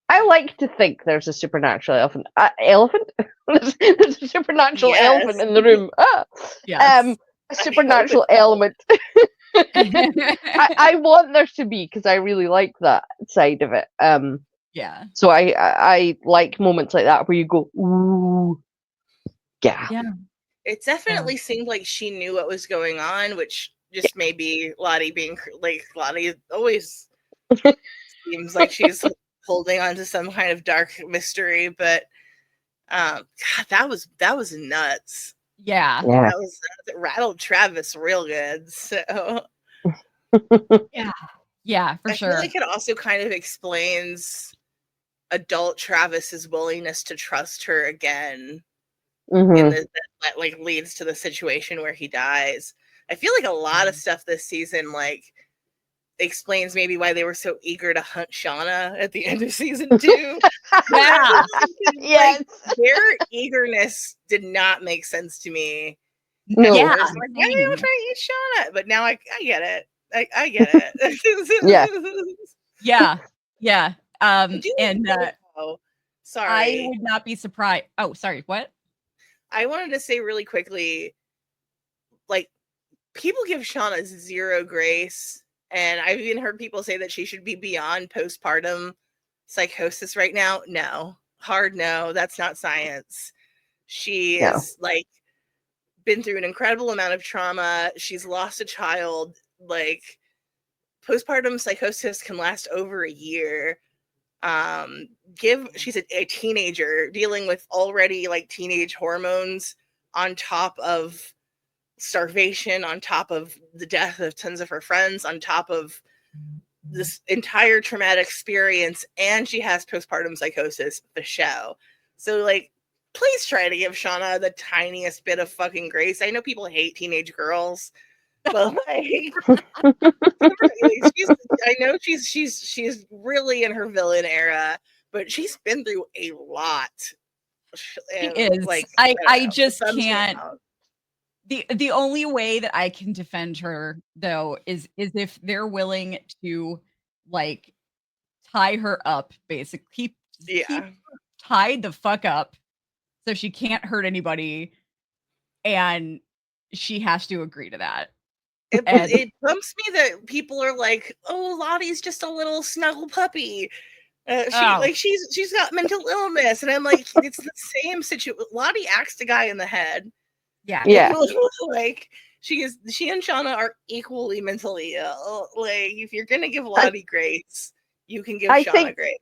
I like to think there's a supernatural elephant. There's a supernatural elephant in the room. A supernatural element. I want there to be, because I really like that side of it. So I like moments like that where you go, ooh. Yeah. It definitely seemed like she knew what was going on, which just maybe Lottie being like, Lottie always seems like she's holding on to some kind of dark mystery, but God, that was nuts. Yeah. That rattled Travis real good. So yeah, for sure. I feel like it also kind of explains adult Travis's willingness to trust her again. That like leads to the situation where he dies. I feel like a lot of stuff this season like explains maybe why they were so eager to hunt Shauna at the end of season 2. Like, their eagerness did not make sense to me. No. I was like, why are you trying to eat Shauna? But now I get it. I get it. Yeah. And sorry. I would not be surprised. Oh, sorry, what? I wanted to say really quickly, like, people give Shauna zero grace, and I've even heard people say that she should be beyond postpartum psychosis right now. No. Hard no. That's not science. She is, like, been through an incredible amount of trauma. She's lost a child. Like, postpartum psychosis can last over a year. She's a teenager dealing with already like teenage hormones on top of starvation, on top of the death of tons of her friends, on top of this entire traumatic experience, and she has postpartum psychosis, the show. So like, please try to give Shauna the tiniest bit of fucking grace. I know people hate teenage girls, but like, I know she's really in her villain era, but she's been through a lot. And, She is. like, I just thumbs me can't. out. The only way that I can defend her though is if they're willing to like tie her up, basically keep Yeah. her tied the fuck up so she can't hurt anybody, and she has to agree to that. It bumps me that people are like, "Oh, Lottie's just a little snuggle puppy. She's got mental illness," and I'm like, it's the same situation. Lottie axed a guy in the head. Yeah. Yeah. Like she and Shauna are equally mentally ill. Like, if you're gonna give Lottie grace, you can give Shauna grace.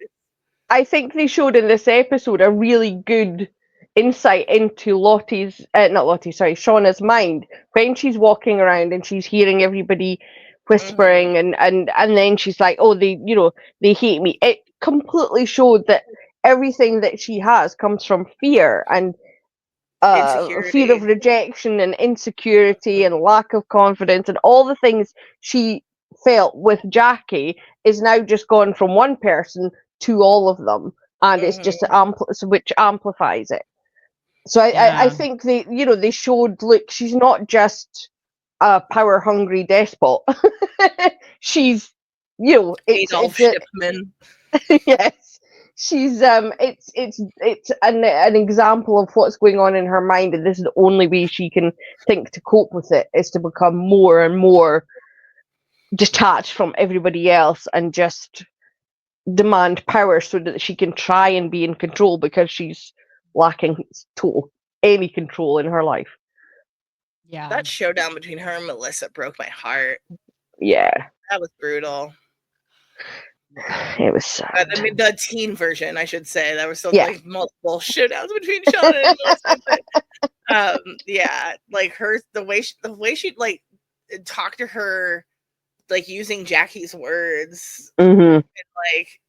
I think they showed in this episode a really good insight into Shauna's mind when she's walking around and she's hearing everybody whispering and then she's like, oh, they hate me. It completely showed that everything that she has comes from fear and fear of rejection and insecurity and lack of confidence, and all the things she felt with Jackie is now just gone from one person to all of them, and it's just which amplifies it. So I think they showed, look, she's not just a power hungry despot. She's Adolf Shipman. yes, she's it's an example of what's going on in her mind, and this is the only way she can think to cope with it, is to become more and more detached from everybody else and just demand power so that she can try and be in control, because she's lacking any control in her life. Yeah, that showdown between her and Melissa broke my heart. Yeah, that was brutal. It was sad. I mean, the teen version, I should say. There was still like multiple showdowns between Shauna and Melissa. But, yeah, like the way she like talked to her, like using Jackie's words, and like,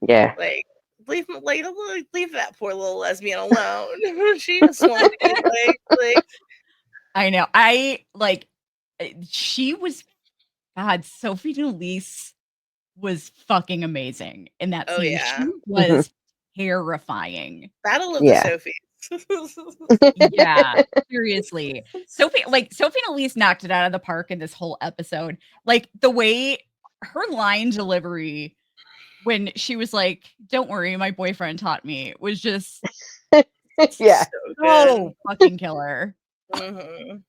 yeah, like leave that poor little lesbian alone. She just wanted to be like. I know. She was, God, Sophie Elise was fucking amazing in that scene. Yeah. She was terrifying. Battle of the Sophies. Yeah, seriously. Sophie Elise knocked it out of the park in this whole episode. Like, the way her line delivery when she was like, "Don't worry, my boyfriend taught me," was just so fucking killer. I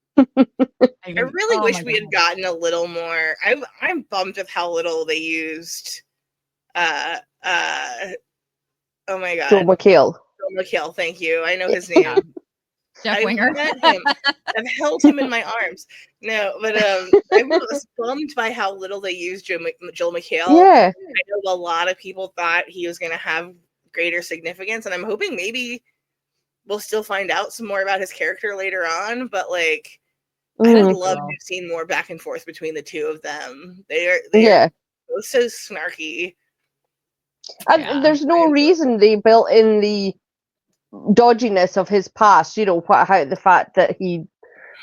really wish we had gotten a little more. I'm bummed with how little they used. Oh my god, Joel McHale. Joel McHale, thank you. I know his name. Jeff Winger. I've held him in my arms. No, but I was bummed by how little they used Joel McHale. Yeah, I know a lot of people thought he was going to have greater significance, and I'm hoping maybe we'll still find out some more about his character later on. But like, I'd love to have seen more back and forth between the two of them. They are both so snarky. And there's no reason they built in the dodginess of his past, how the fact that he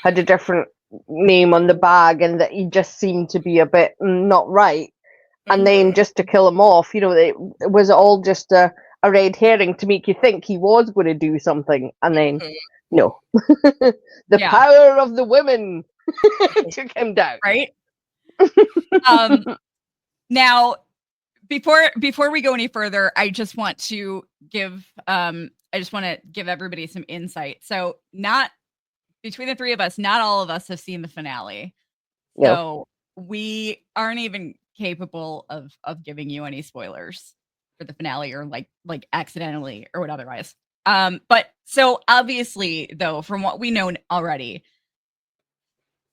had a different name on the bag and that he just seemed to be a bit not right, and then just to kill him off, it was all just a red herring to make you think he was going to do something, and then no. The power of the women took him down, right? Now, before we go any further, I just want to give everybody some insight. So, not between the three of us, not all of us have seen the finale. No. So we aren't even capable of giving you any spoilers for the finale, or like accidentally or what otherwise. But so obviously, though, from what we know already,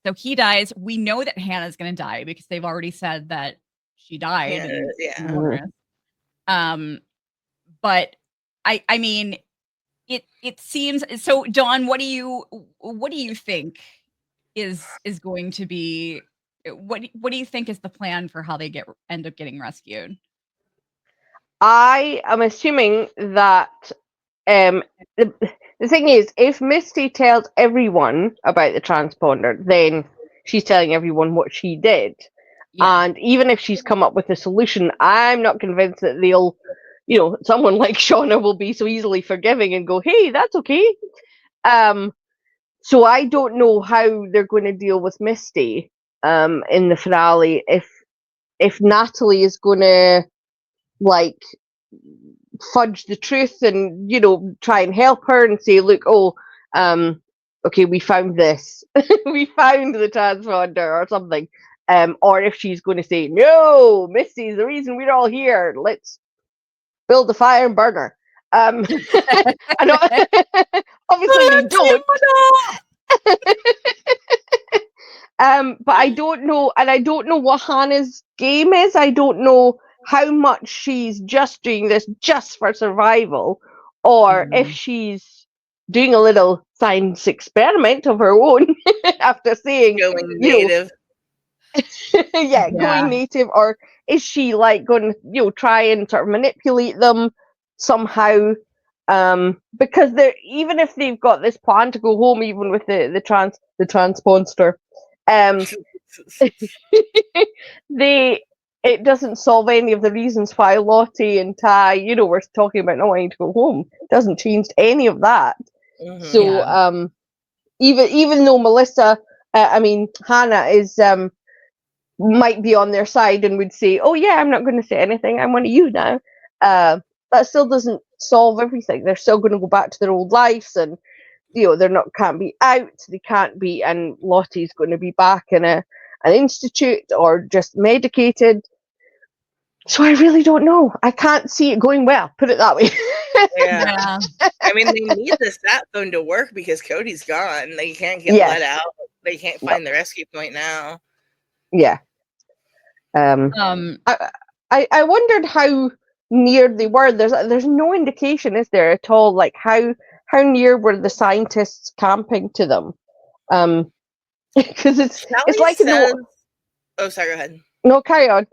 so he dies. We know that Hannah's going to die because they've already said that she died. But I mean, it seems so. Dawn, what do you think is going to be? What do you think is the plan for how they end up getting rescued? I am assuming that the thing is, if Misty tells everyone about the transponder, then she's telling everyone what she did. Yeah. And even if she's come up with a solution, I'm not convinced that they'll, someone like Shauna will be so easily forgiving and go, hey, that's okay. So I don't know how they're going to deal with Misty in the finale. If Natalie is going to, like, fudge the truth and try and help her and say, look, okay, we found this. We found the transponder or something. Or if she's going to say, no, Misty's the reason we're all here, let's build a fire and burn her. I know, obviously they don't. But I don't know, and I don't know what Hannah's game is. I don't know how much she's just doing this just for survival, or if she's doing a little science experiment of her own after saying, Going native. going native, or is she like going to, try and sort of manipulate them somehow? Because they're, even if they've got this plan to go home, even with the transponder, it doesn't solve any of the reasons why Lottie and Ty, were talking about not wanting to go home. It doesn't change any of that. Mhm. So even though Melissa, Hannah is might be on their side and would say, oh yeah, I'm not going to say anything, I'm one of you now, that still doesn't solve everything. They're still going to go back to their old lives, and they're not, can't be out, they can't be, and Lottie's going to be back in an institute or just medicated. So I really don't know. I can't see it going well, put it that way. Yeah. I mean, they need the sat phone to work because Cody's gone. They can't get let out. They can't find the rescue point now. Yeah. I wondered how near they were. There's no indication, is there, at all, like how near were the scientists camping to them? Because it's like says, oh, sorry, go ahead. No, carry on.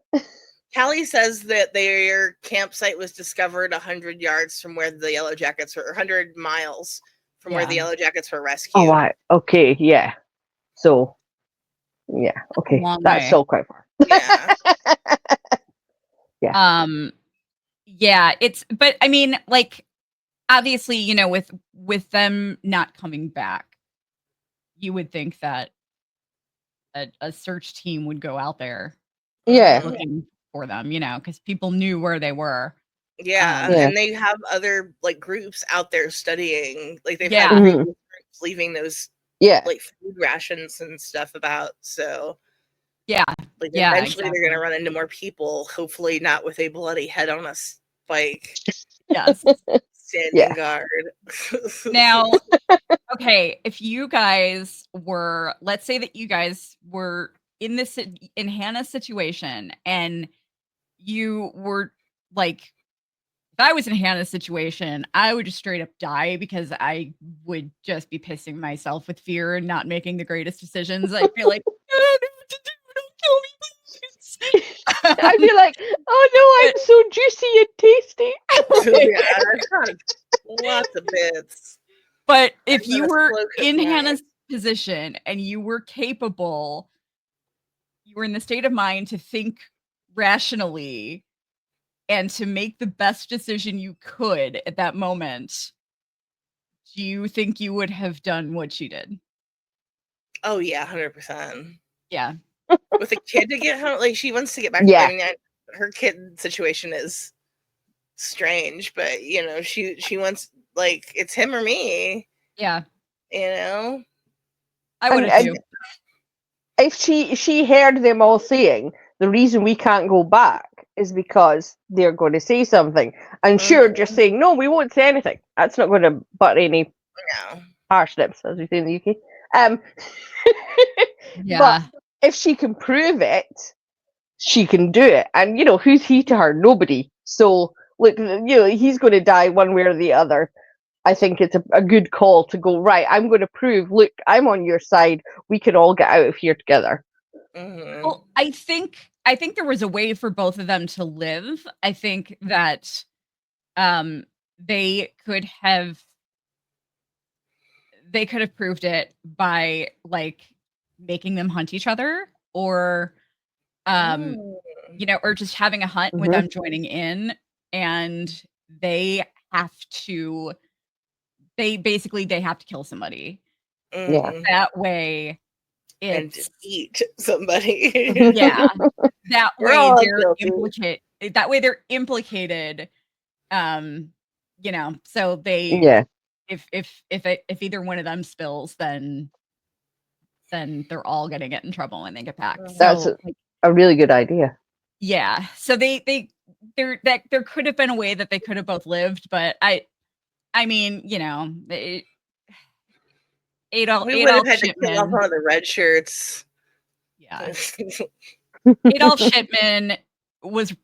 Callie says that their campsite was discovered 100 yards from where the Yellowjackets were, or 100 miles from where the Yellowjackets were rescued. Oh, right. Okay, yeah. So, yeah, okay. That's still quite far. Yeah. Yeah. Yeah, but I mean, like, obviously, with them not coming back, you would think that a search team would go out there looking for them, because people knew where they were. Yeah, and they have other, like, groups out there studying. Like, they've had groups leaving those like food rations and stuff about. So like, eventually they're gonna run into more people, hopefully not with a bloody head on a spike. Yes. Standing guard. Now, okay, if you guys were, let's say that you guys were in Hannah's situation, and you were like, if I was in Hannah's situation, I would just straight up die, because I would just be pissing myself with fear and not making the greatest decisions. I'd be like, I don't know what to do. Don't kill me, please. I'd be like, oh no, I'm so juicy and tasty. Yeah, lots of bits. But if you were in Hannah's position and you were capable, you were in the state of mind to think rationally and to make the best decision you could at that moment, do you think you would have done what she did? Oh yeah, 100%. Yeah. With a kid to get home, like, she wants to get back. Yeah. I mean, her kid situation is strange, but she wants, like, it's him or me. Yeah. I would have too. If she heard them all saying, the reason we can't go back is because they're going to say something, and sure, just saying no, we won't say anything, that's not going to butt any parsnips, as we say in the UK. But if she can prove it, she can do it. And who's he to her? Nobody. So look, he's going to die one way or the other. I think it's a good call to go, right, I'm going to prove, look, I'm on your side, we can all get out of here together. Well, I think there was a way for both of them to live. I think that they could have proved it by like making them hunt each other, or or just having a hunt with them joining in, and they have to kill somebody. That way and it's eat somebody. yeah. That We're way all they're guilty. implicated. So they if either one of them spills, then they're all gonna get in trouble when they get back. That's So a really good idea. yeah. So there could have been a way that they could have both lived, but I mean, Adolf We would have had to kill off Shipman. one of the red shirts. Yeah. Adolf Shipman was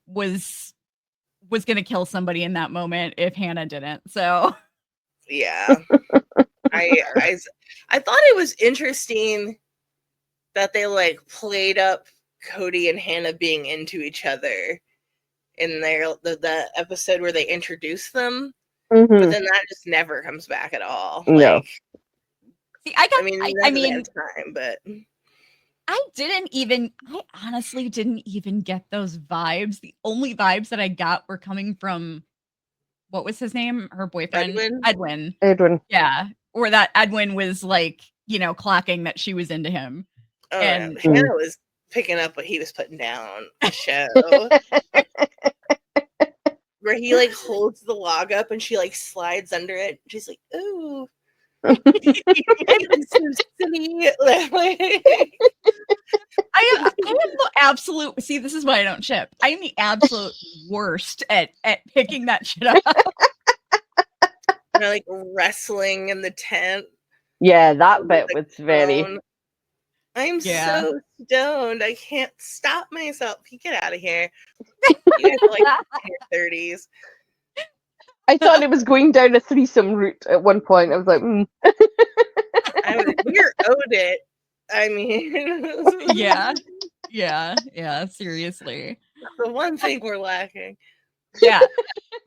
gonna kill somebody in that moment if Hannah didn't. So yeah. I thought it was interesting that they like played up Cody and Hannah being into each other in the episode where they introduced them. But then that just never comes back at all. No. Like, see, I mean, time, but I honestly didn't even get those vibes. The only vibes that I got were coming from, what was his name? Her boyfriend? Edwin. Yeah. Or that Edwin was like, clocking that she was into him. Oh, and yeah. Hannah was picking up what he was putting down the show. Where he like holds the log up and she like slides under it. She's like, ooh. I'm so silly. I am the absolute. See, this is why I don't ship. I am the absolute worst at picking that shit up. They're like wrestling in the tent. Yeah, that bit was very. I'm so stoned. I can't stop myself. You get out of here. You guys are like in your 30s. I thought it was going down a threesome route at one point. I was like, We're owed it. I mean, yeah. Seriously, the one thing we're lacking. Yeah.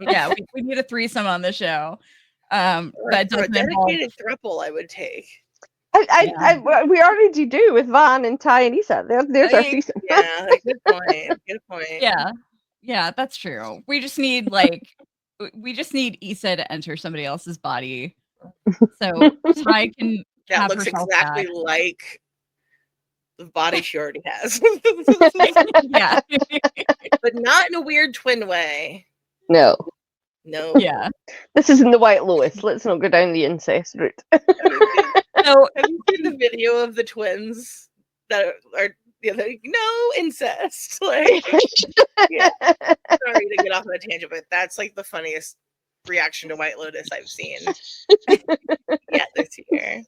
We need a threesome on the show. That doesn't a dedicated throuple. I would take. We already do with Van and Ty and Issa. There's our threesome. Yeah, good point. Good point. Yeah, that's true. We just need Issa to enter somebody else's body, so Ty can. That looks exactly like the body she already has. Yeah, but not in a weird twin way. No. Yeah. This isn't the White Lotus. Let's not go down the incest route. No, have you seen the video of the twins that are like, no incest? Like, yeah. Sorry to get off on a tangent, but that's like the funniest reaction to White Lotus I've seen. This year.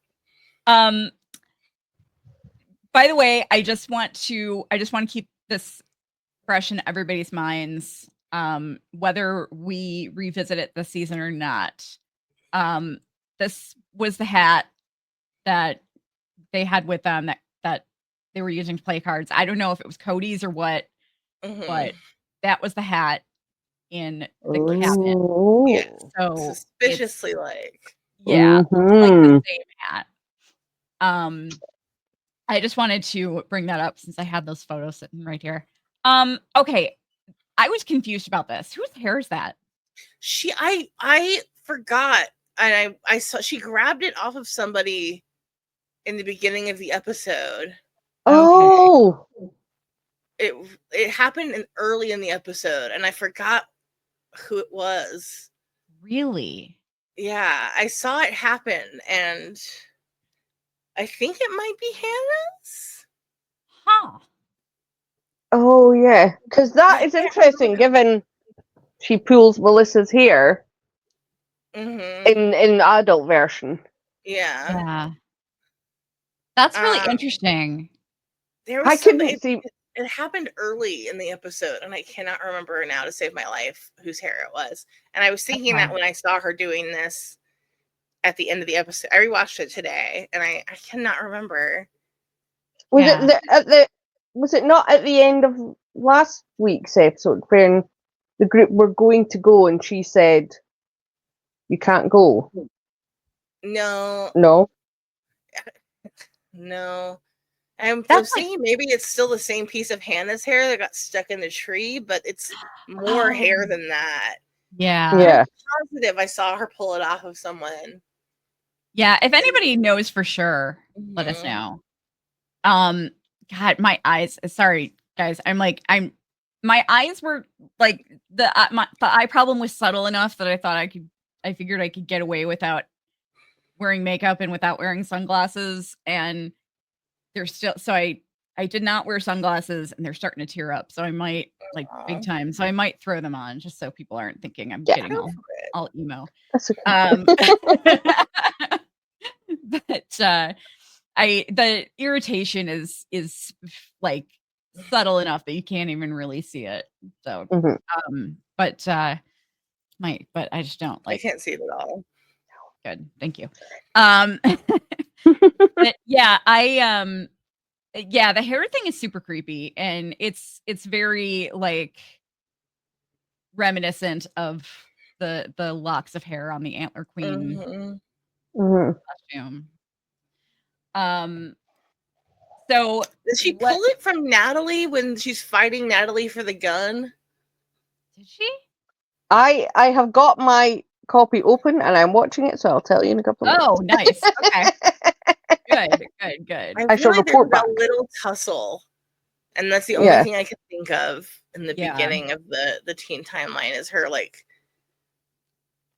By the way, I just want to keep this fresh in everybody's minds, whether we revisit it this season or not. This was the hat that they had with them that they were using to play cards. I don't know if it was Cody's or what, but that was the hat in the cabinet. Yeah, so suspiciously like. Yeah, like the same hat. I just wanted to bring that up since I had those photos sitting right here. Okay. I was confused about this. Whose hair is that? I forgot. And I saw she grabbed it off of somebody in the beginning of the episode. Oh. Okay. It happened early in the episode, and I forgot who it was. Really? Yeah, I saw it happen, and I think it might be Hannah's. Huh. Oh, yeah. Because that is interesting, given she pulls Melissa's hair in adult version. Yeah. That's really interesting. It happened early in the episode, and I cannot remember now to save my life whose hair it was. And I was thinking that when I saw her doing this at the end of the episode. I rewatched it today, and I cannot remember. Was it not at the end of last week's episode when the group were going to go and she said, You can't go. No, No. no. I'm That's like- thinking maybe it's still the same piece of Hannah's hair that got stuck in the tree, but it's more hair Oh. than that. Yeah. Yeah. Positive I saw her pull it off of someone. Yeah. If anybody knows for sure, let us Mhm. know. God, my eyes. Sorry, guys. My eyes were like the eye problem was subtle enough that I figured I could get away without wearing makeup and without wearing sunglasses. And they're still, so I did not wear sunglasses and they're starting to tear up. So I might like big Aw. time. So I might throw them on just so people aren't thinking I'm Yeah. getting Go for it. all emo. That's okay. But the irritation is like subtle enough that you can't even really see it. So Mhm. but but I just don't I like. can't see it at all. Good, thank you. But yeah, yeah, the hair thing is super creepy, and it's very like reminiscent of the locks of hair on the Antler Queen Mhm. Mhm. costume. So Did she what pull it from Natalie when she's fighting Natalie for the gun? did she? I have got my copy open and I'm watching it, so I'll tell you in a couple of Oh, minutes. nice. Okay. Good. I I feel shall like there report was back. a little tussle, and that's the only Yeah. thing I could think of in the Yeah. beginning of the teen timeline is her like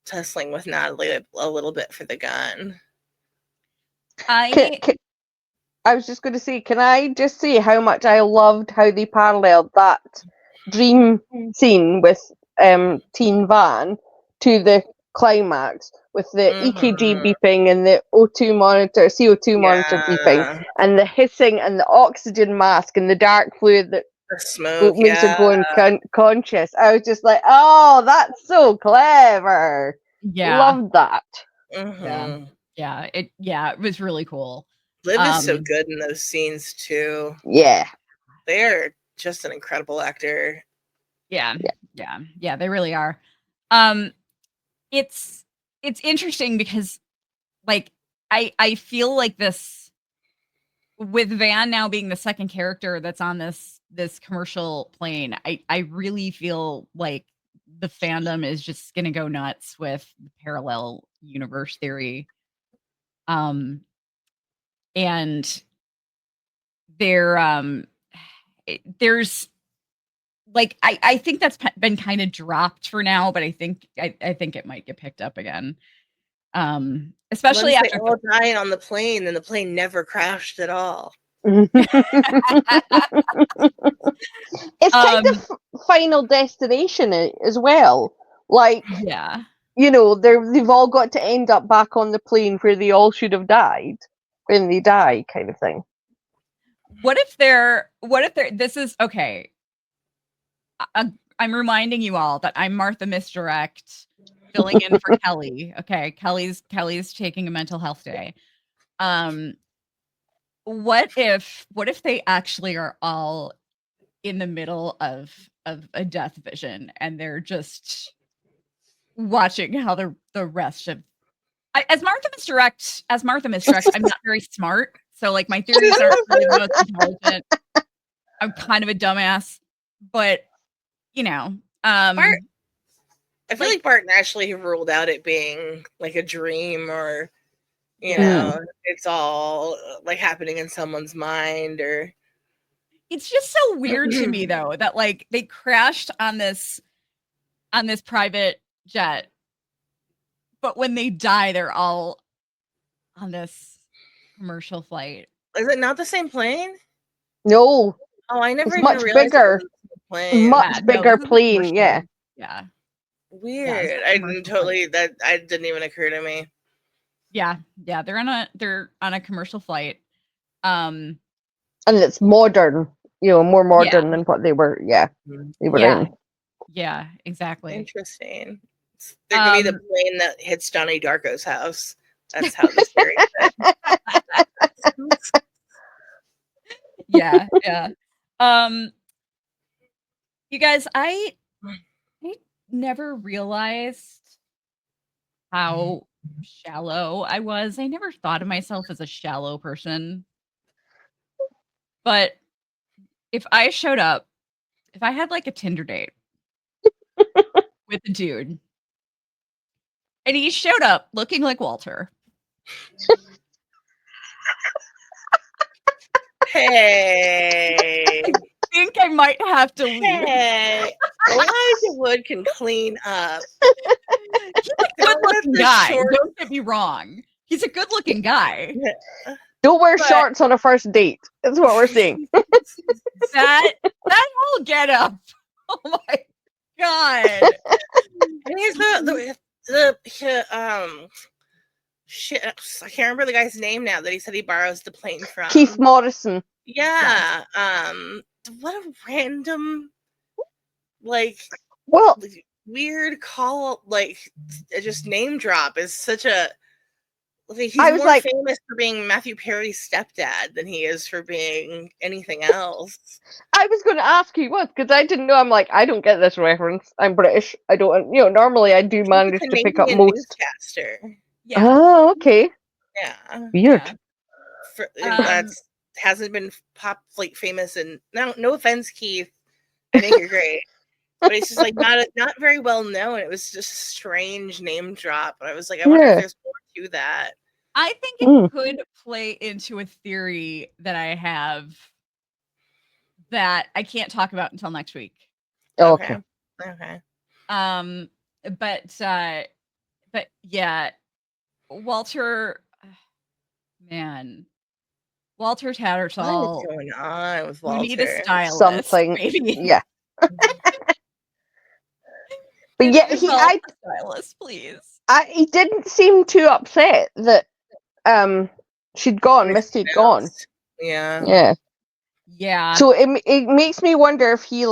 tussling with Natalie a little bit for the gun. I was just going to say, can I just say how much I loved how they paralleled that dream scene with Teen Van to the climax with the EKG Mhm. beeping and the CO2 monitor beeping, Yeah. and the hissing and the oxygen mask and the dark fluid that The smoke, makes her go yeah. unconscious. I was just like, oh, that's so clever. Yeah. Loved that. Mhm. Yeah. It was really cool. Liv is so good in those scenes too. Yeah. They're just an incredible actor. Yeah. They really are. It's interesting because like I feel like this with Van now being the second character that's on this commercial plane. I really feel like the fandom is just gonna go nuts with the parallel universe theory. And there's like I think that's been kind of dropped for now, but I think it might get picked up again. Especially Once they after all died on the plane, and the plane never crashed at all. It's kind of Final Destination as well. Like, yeah. you know, they've all got to end up back on the plane where they all should have died when they die, kind of thing. What if this is okay. I'm reminding you all that I'm Martha Misdirect filling in for Kelly. Okay. Kelly's taking a mental health day. What if they actually are all in the middle of a death vision and they're just watching how the rest of as Martha Misdirect, I'm not very smart. So like my theories aren't really the most intelligent. I'm kind of a dumbass, but you know, Bart, I feel like Bart naturally ruled out it being like a dream or, you know, it's all like happening in someone's mind or. It's just so weird to me though that like they crashed on this private jet, but when they die, they're all on this commercial flight. Is it not the same plane? No. Oh, I never It's even much realized it bigger. was the same plane. Much bigger plane, yeah. Yeah. Weird. Yeah, I didn't even occur to me. Yeah, they're on a commercial flight. And it's modern, you know, more modern than what they were. Yeah, they were in. Yeah, exactly. Interesting. They're gonna be the plane that hits Johnny Darko's house. That's how this theory fits. Yeah. You guys, I never realized how shallow I was. I never thought of myself as a shallow person. But if I showed up, if I had like a Tinder date with a dude and he showed up looking like Walter, Hey. I think I might have to leave. Hey. Elijah Wood can clean up. He's a good-looking guy. Don't get me wrong. He's a good-looking guy. Don't wear shorts on a first date. That's what we're saying. That whole get up. Oh my god. And here's shit. I can't remember the guy's name now that he said he borrows the plane from. Keith Morrison. Yeah. What a random, like, well, weird call, like, just name drop is such a. Like, he's more famous for being Matthew Perry's stepdad than he is for being anything else. I was going to ask you what, because I didn't know. I'm like, I don't get this reference. I'm British. I don't, normally I do manage to pick up most. Newscaster. Yeah. Oh, okay. Yeah. Weird. Yeah. That's hasn't been famous, and no offense, Keith. I think you're great. But it's just like not very well known. It was just a strange name drop. But I was like, I wonder if there's more to that. I think it could play into a theory that I have that I can't talk about until next week. Okay. But yeah, Walter, man. Walter Tattersall. What is going on with Walter? You need a stylist. Something. Maybe. Yeah. But yeah, stylist, please. He didn't seem too upset that she'd gone, Misty'd gone. Yeah. Yeah. So it makes me wonder if he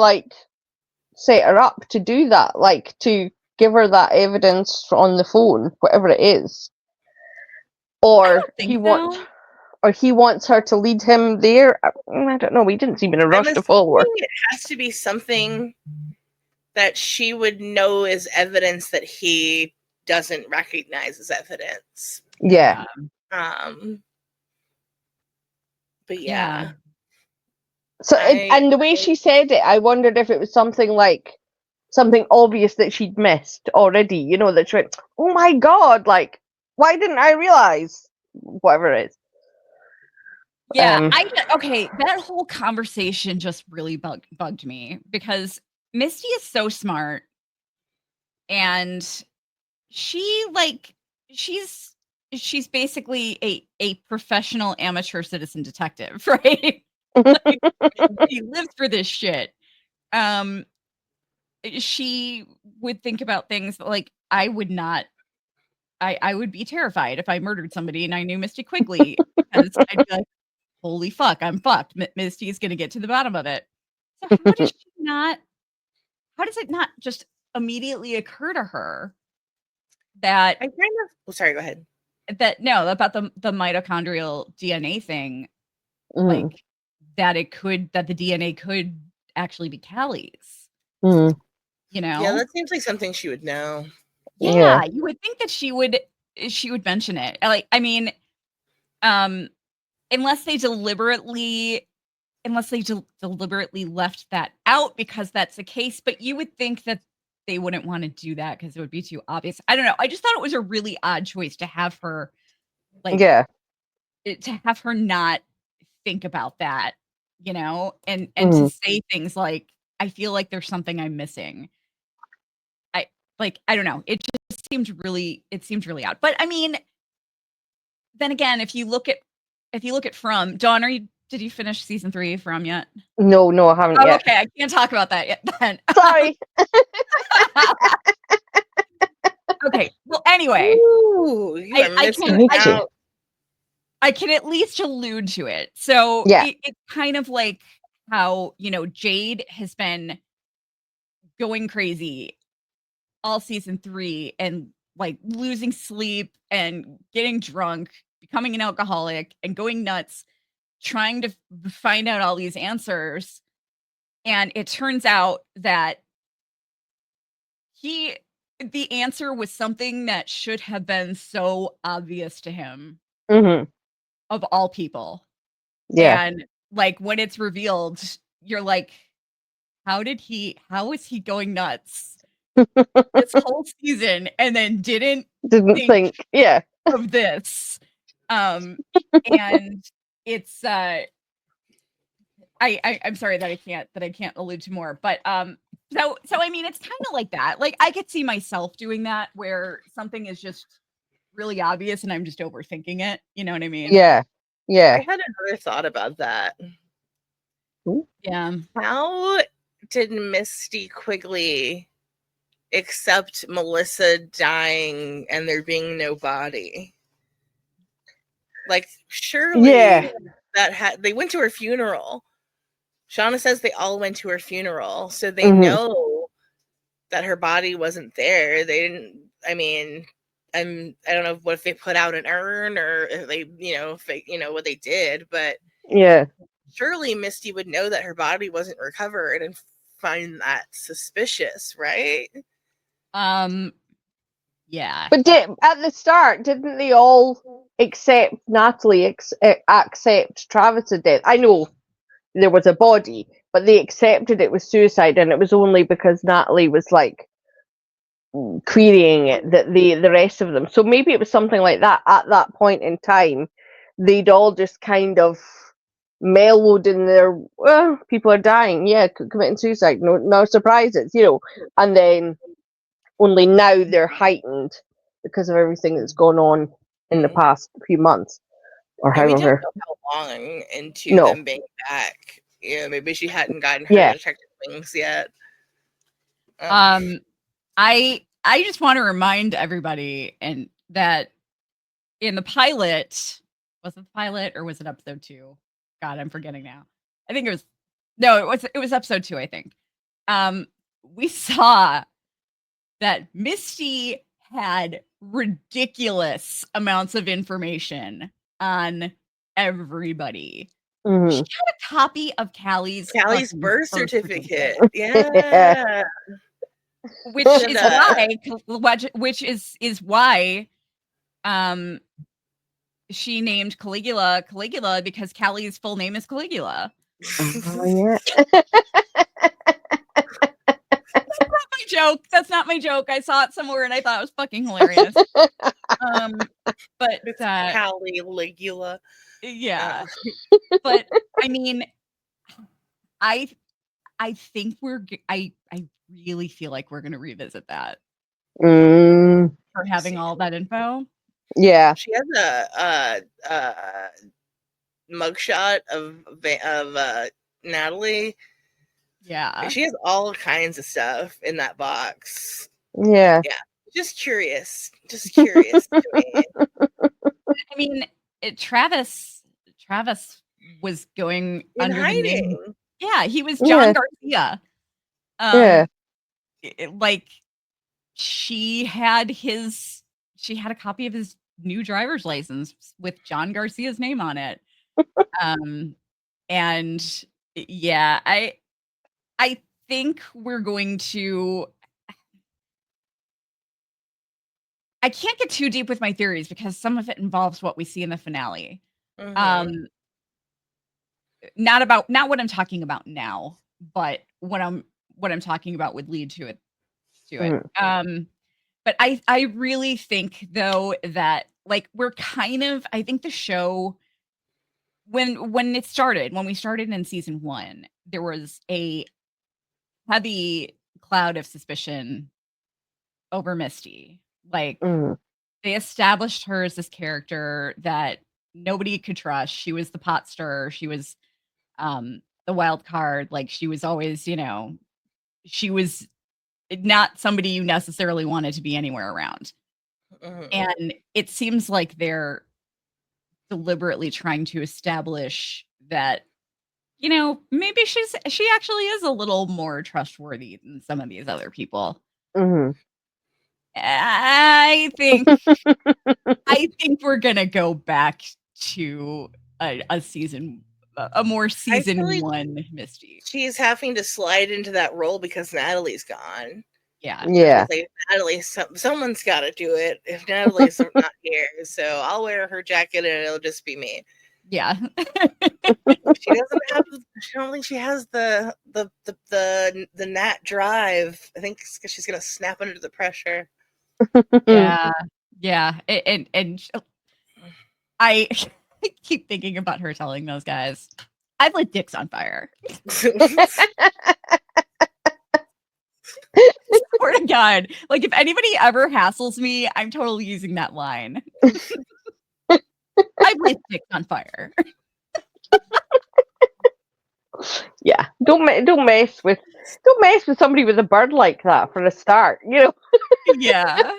set her up to do that, to give her that evidence on the phone, whatever it is, or he wants her to lead him there. I don't know. We didn't seem in a rush to follow her. It has to be something that she would know is evidence that he doesn't recognize as evidence. Yeah. But yeah. So and the way she said it, I wondered if it was something obvious that she'd missed already. That she went, "Oh my god! Why didn't I realize?" Whatever it is. Yeah, that whole conversation just really bugged me because Misty is so smart, and she's basically a professional amateur citizen detective, right? She lives for this shit. She would think about things like I would not. I would be terrified if I murdered somebody and I knew Misty Quigley because I'd be like, holy fuck, I'm fucked. Misty is going to get to the bottom of it. So how does it not just immediately occur to her that sorry, go ahead. About the mitochondrial DNA thing, that the DNA could actually be Callie's. Yeah, that seems like something she would know. Yeah, you would think that she would mention it. Unless they deliberately left that out because that's the case, but you would think that they wouldn't want to do that because it would be too obvious. I don't know. I just thought it was a really odd choice to have her to have her not think about that, and to say things like, I feel like there's something I'm missing. I don't know. It just seemed really odd. But I mean, then again, if you look at From, Dawn, did you finish season 3 From yet? No, I haven't yet. Okay, I can't talk about that yet then. Sorry. Okay. Well, anyway, I can at least allude to it. So it's kind of like how, Jade has been going crazy all season 3 and losing sleep and getting drunk, becoming an alcoholic and going nuts, trying to find out all these answers. And it turns out that he the answer was something that should have been so obvious to him, Mm-hmm. of all people. Yeah. And like when it's revealed, you're like, how is he going nuts this whole season and then didn't Didn't think think. Yeah. of this? And it's I'm sorry that I can't allude to more, but so I mean it's kind of like that. Like I could see myself doing that where something is just really obvious and I'm just overthinking it. You know what I mean? Yeah. Yeah. I had another thought about that. Ooh. Yeah. How did Misty Quigley accept Melissa dying and there being no body? Like, surely Yeah. they went to her funeral. Shauna says they all went to her funeral, so they Mhm. know that her body wasn't there. They didn't. I mean, I don't know what if they put out an urn or if they, what they did, but Yeah. surely Misty would know that her body wasn't recovered and find that suspicious, right? Yeah. But at the start, didn't they all accept Natalie accept Travis's death? I know there was a body, but they accepted it was suicide, and it was only because Natalie was like querying it that the rest of them. So maybe it was something like that at that point in time. They'd all just kind of mellowed in their, well, people are dying, yeah, committing suicide, no surprises, and then only now they're heightened because of everything that's gone on in the past few months or And we don't however. know how long into No. them being back. Maybe she hadn't gotten her Yeah. detective wings yet. I just want to remind everybody and that in the pilot, was it the pilot or was it episode 2? God, I'm forgetting now. I think it was episode 2, I think. We saw that Misty had ridiculous amounts of information on everybody. Mhm. She had a copy of Callie's fucking birth certificate. Yeah. Yeah. which is why she named Caligula because Callie's full name is Caligula. Oh, yeah. That's not my joke. I saw it somewhere and I thought it was fucking hilarious. But It's Caligula. yeah. But I mean, I think I really feel like we're gonna revisit that for having all that info. Yeah. She has a mugshot of Natalie. Yeah. She has all kinds of stuff in that box. Yeah. Yeah. Just curious to me. I mean, Travis was going In under the name. hiding. Yeah, he was John Yeah. Garcia. Like she had a copy of his new driver's license with John Garcia's name on it. And yeah, I think we're going to I can't get too deep with my theories because some of it involves what we see in the finale. Mhm. Not what I'm talking about now, but what I'm talking about would lead to it. But I really think though that like we're kind of I think the show when we started in season 1, there was a heavy cloud of suspicion over Misty. Like they established her as this character that nobody could trust. She was the pot stirrer. She was the wild card. Like she was always, she was not somebody you necessarily wanted to be anywhere around. Mhm. And it seems like they're deliberately trying to establish that, maybe she actually is a little more trustworthy than some of these other people. I think we're gonna go back to a more season like 1 Misty. she's having to slide into that role because Natalie's gone. Yeah. Yeah. Like, Natalie, someone's got to do it. If Natalie's not here, so I'll wear her jacket and it'll just be me. Yeah. She doesn't have. I don't think she has the Nat drive. I think she's gonna snap under the pressure. Yeah. Yeah. And I keep thinking about her telling those guys, I've lit dicks on fire. Swear to God. Like, if anybody ever hassles me, I'm totally using that line. I've lit dicks on fire. Yeah. Don't mess with somebody with a bird like that for a start. You know. Yeah.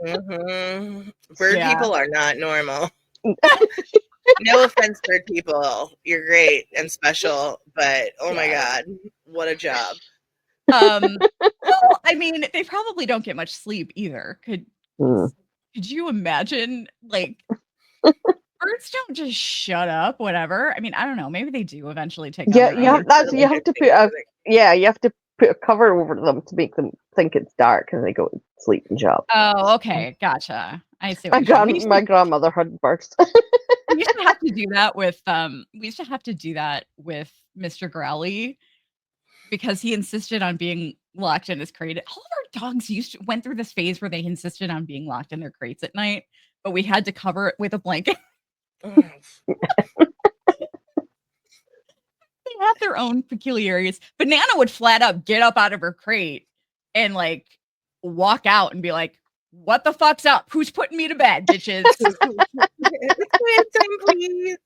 Bird Yeah. people are not normal. No offense, bird people. You're great and special, but oh my God, what a job. Well, I mean, they probably don't get much sleep either. Could you imagine? Like, birds don't just shut up. Whatever. I mean, I don't know. Maybe they do eventually take. Yeah, you have to put a cover over them to make them think it's dark and they go to sleep and job. Oh, okay, gotcha. I see. My grandmother had birds. We used to have to do that with Mr. Growly because he insisted on being locked in his crate. All of our dogs went through this phase where they insisted on being locked in their crates at night, but we had to cover it with a blanket. They have their own peculiarities. Banana would flat out get up out of her crate and like walk out and be like, "What the fuck's up? Who's putting me to bed, bitches?" Please.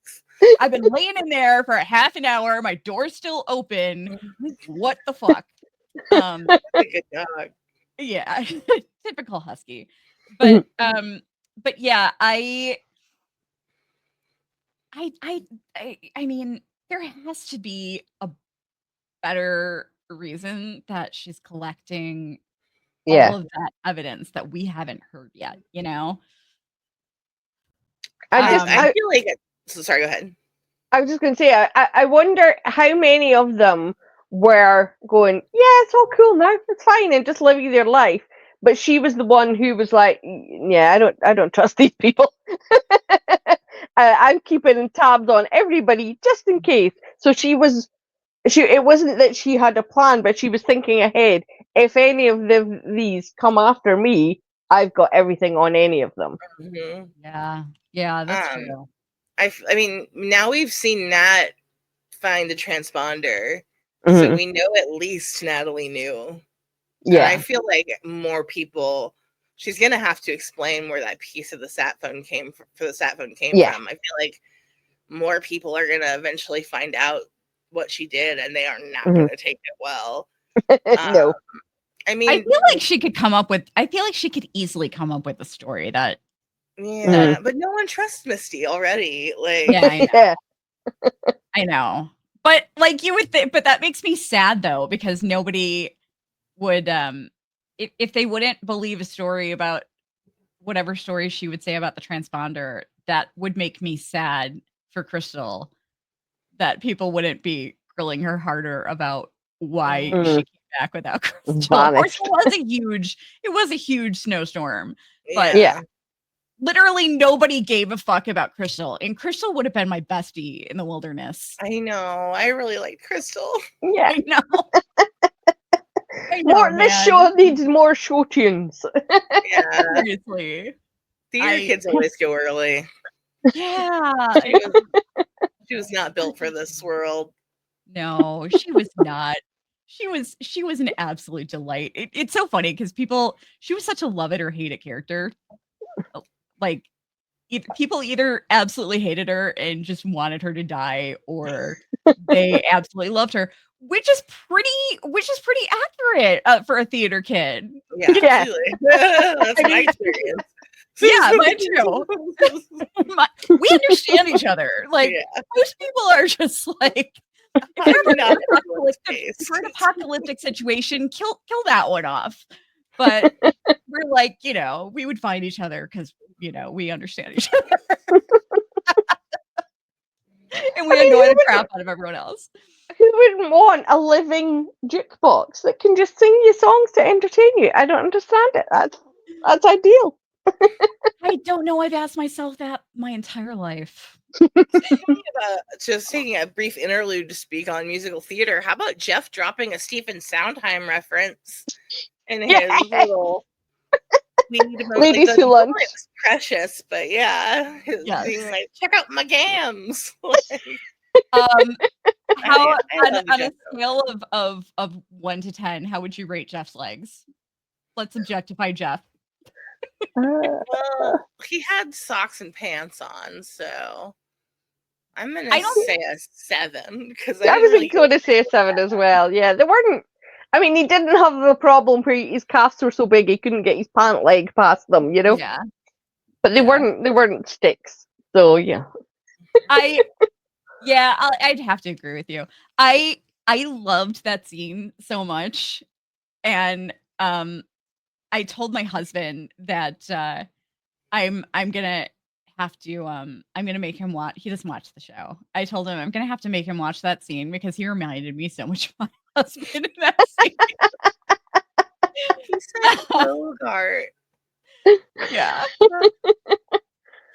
I've been laying in there for a half an hour. My door's still open. What the fuck? A good dog. Yeah, typical husky. But yeah, I mean, there has to be a better reason that she's collecting all of that evidence that we haven't heard yet, you know? I feel like sorry, go ahead. I was just going to say, I wonder how many of them were going, yeah, it's all cool now, it's fine, and just living their life. But she was the one who was like, yeah, I don't trust these people. I'm keeping tabs on everybody just in case. So it wasn't that she had a plan, but she was thinking ahead. If any of these come after me, I've got everything on any of them. Yeah, that's true. I mean, now we've seen Nat find the transponder, so we know at least Natalie knew. Yeah, and I feel like more people. She's gonna have to explain where that piece of the sat phone came from. I feel like more people are gonna eventually find out what she did, and they are not gonna take it well. No, I mean, I feel like she could easily come up with a story that. Yeah, but no one trusts Misty already. Like, yeah, I know. But like you would think, but that makes me sad though, because nobody would, if they wouldn't believe a story about whatever story she would say about the transponder, that would make me sad for Crystal, that people wouldn't be grilling her harder about why she came back without Crystal. Of course, it was a huge snowstorm, but literally nobody gave a fuck about Crystal, and Crystal would have been my bestie in the wilderness. I know. I really like Crystal. Yeah, I know. This show needs more show tunes. Yeah, seriously. Theater kids always go early. Yeah, she was not built for this world. No, she was not. She was an absolute delight. It's so funny because she was such a love it or hate it character. Like, people either absolutely hated her and just wanted her to die, or they absolutely loved her, which is pretty accurate for a theater kid. Yeah, absolutely. That's my experience. Yeah, mine too. We understand each other. Like, most people are just like, if you're in an apocalyptic situation, kill that one off. But we're like, we would find each other because, we understand each other. And we annoy the crap out of everyone else. Who wouldn't want a living jukebox that can just sing you songs to entertain you? I don't understand it. That's ideal. I don't know. I've asked myself that my entire life. Just taking a brief interlude to speak on musical theater, how about Jeff dropping a Stephen Sondheim reference in his little Ladies Who Lunch. It's precious, but yeah, being like, check out my gams. How on a scale of 1 to 10, how would you rate Jeff's legs? Let's objectify Jeff. Well, he had socks and pants on, so I'm gonna say a 7 because I was going to say a 7 as well. Yeah, they weren't. I mean, he didn't have the problem where his calves were so big he couldn't get his pant leg past them, you know. Yeah, but they weren't sticks. So yeah, I'd have to agree with you. I loved that scene so much, and I told my husband that I'm gonna have to I'm gonna make him watch. He doesn't watch the show. I told him I'm gonna have to make him watch that scene because he reminded me so much of my husband in that scene. He said Bogart. Yeah.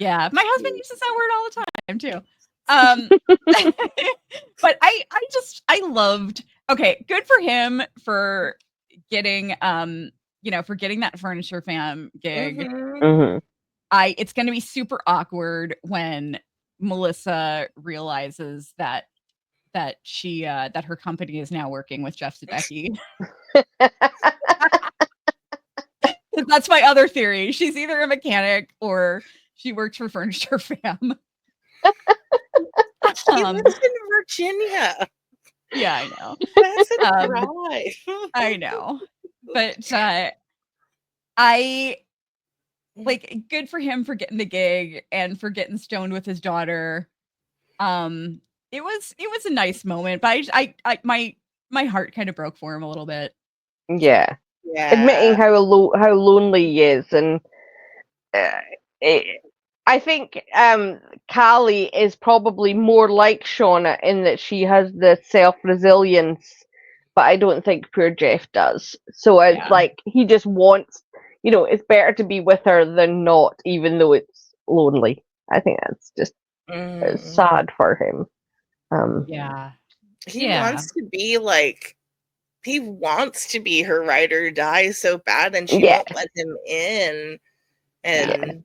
Yeah. My husband uses that word all the time too. But I loved, okay, good for him for getting for getting that Furniture Fam gig. Mm-hmm. It's going to be super awkward when Melissa realizes that she that her company is now working with Jeff Zedecki. That's my other theory. She's either a mechanic or she works for Furniture Fam. He lives in Virginia. Yeah, I know. That's a drive. I know. But I like, good for him for getting the gig and for getting stoned with his daughter. It was a nice moment, but I my heart kind of broke for him a little bit. Yeah. Admitting how lonely he is, and I think Callie is probably more like Shauna in that she has the self-resilience, but I don't think poor Jeff does. So it's like he just wants, it's better to be with her than not, even though it's lonely. I think that's just sad for him. He wants to be like, he wants to be her ride or die so bad, and she won't let him in. And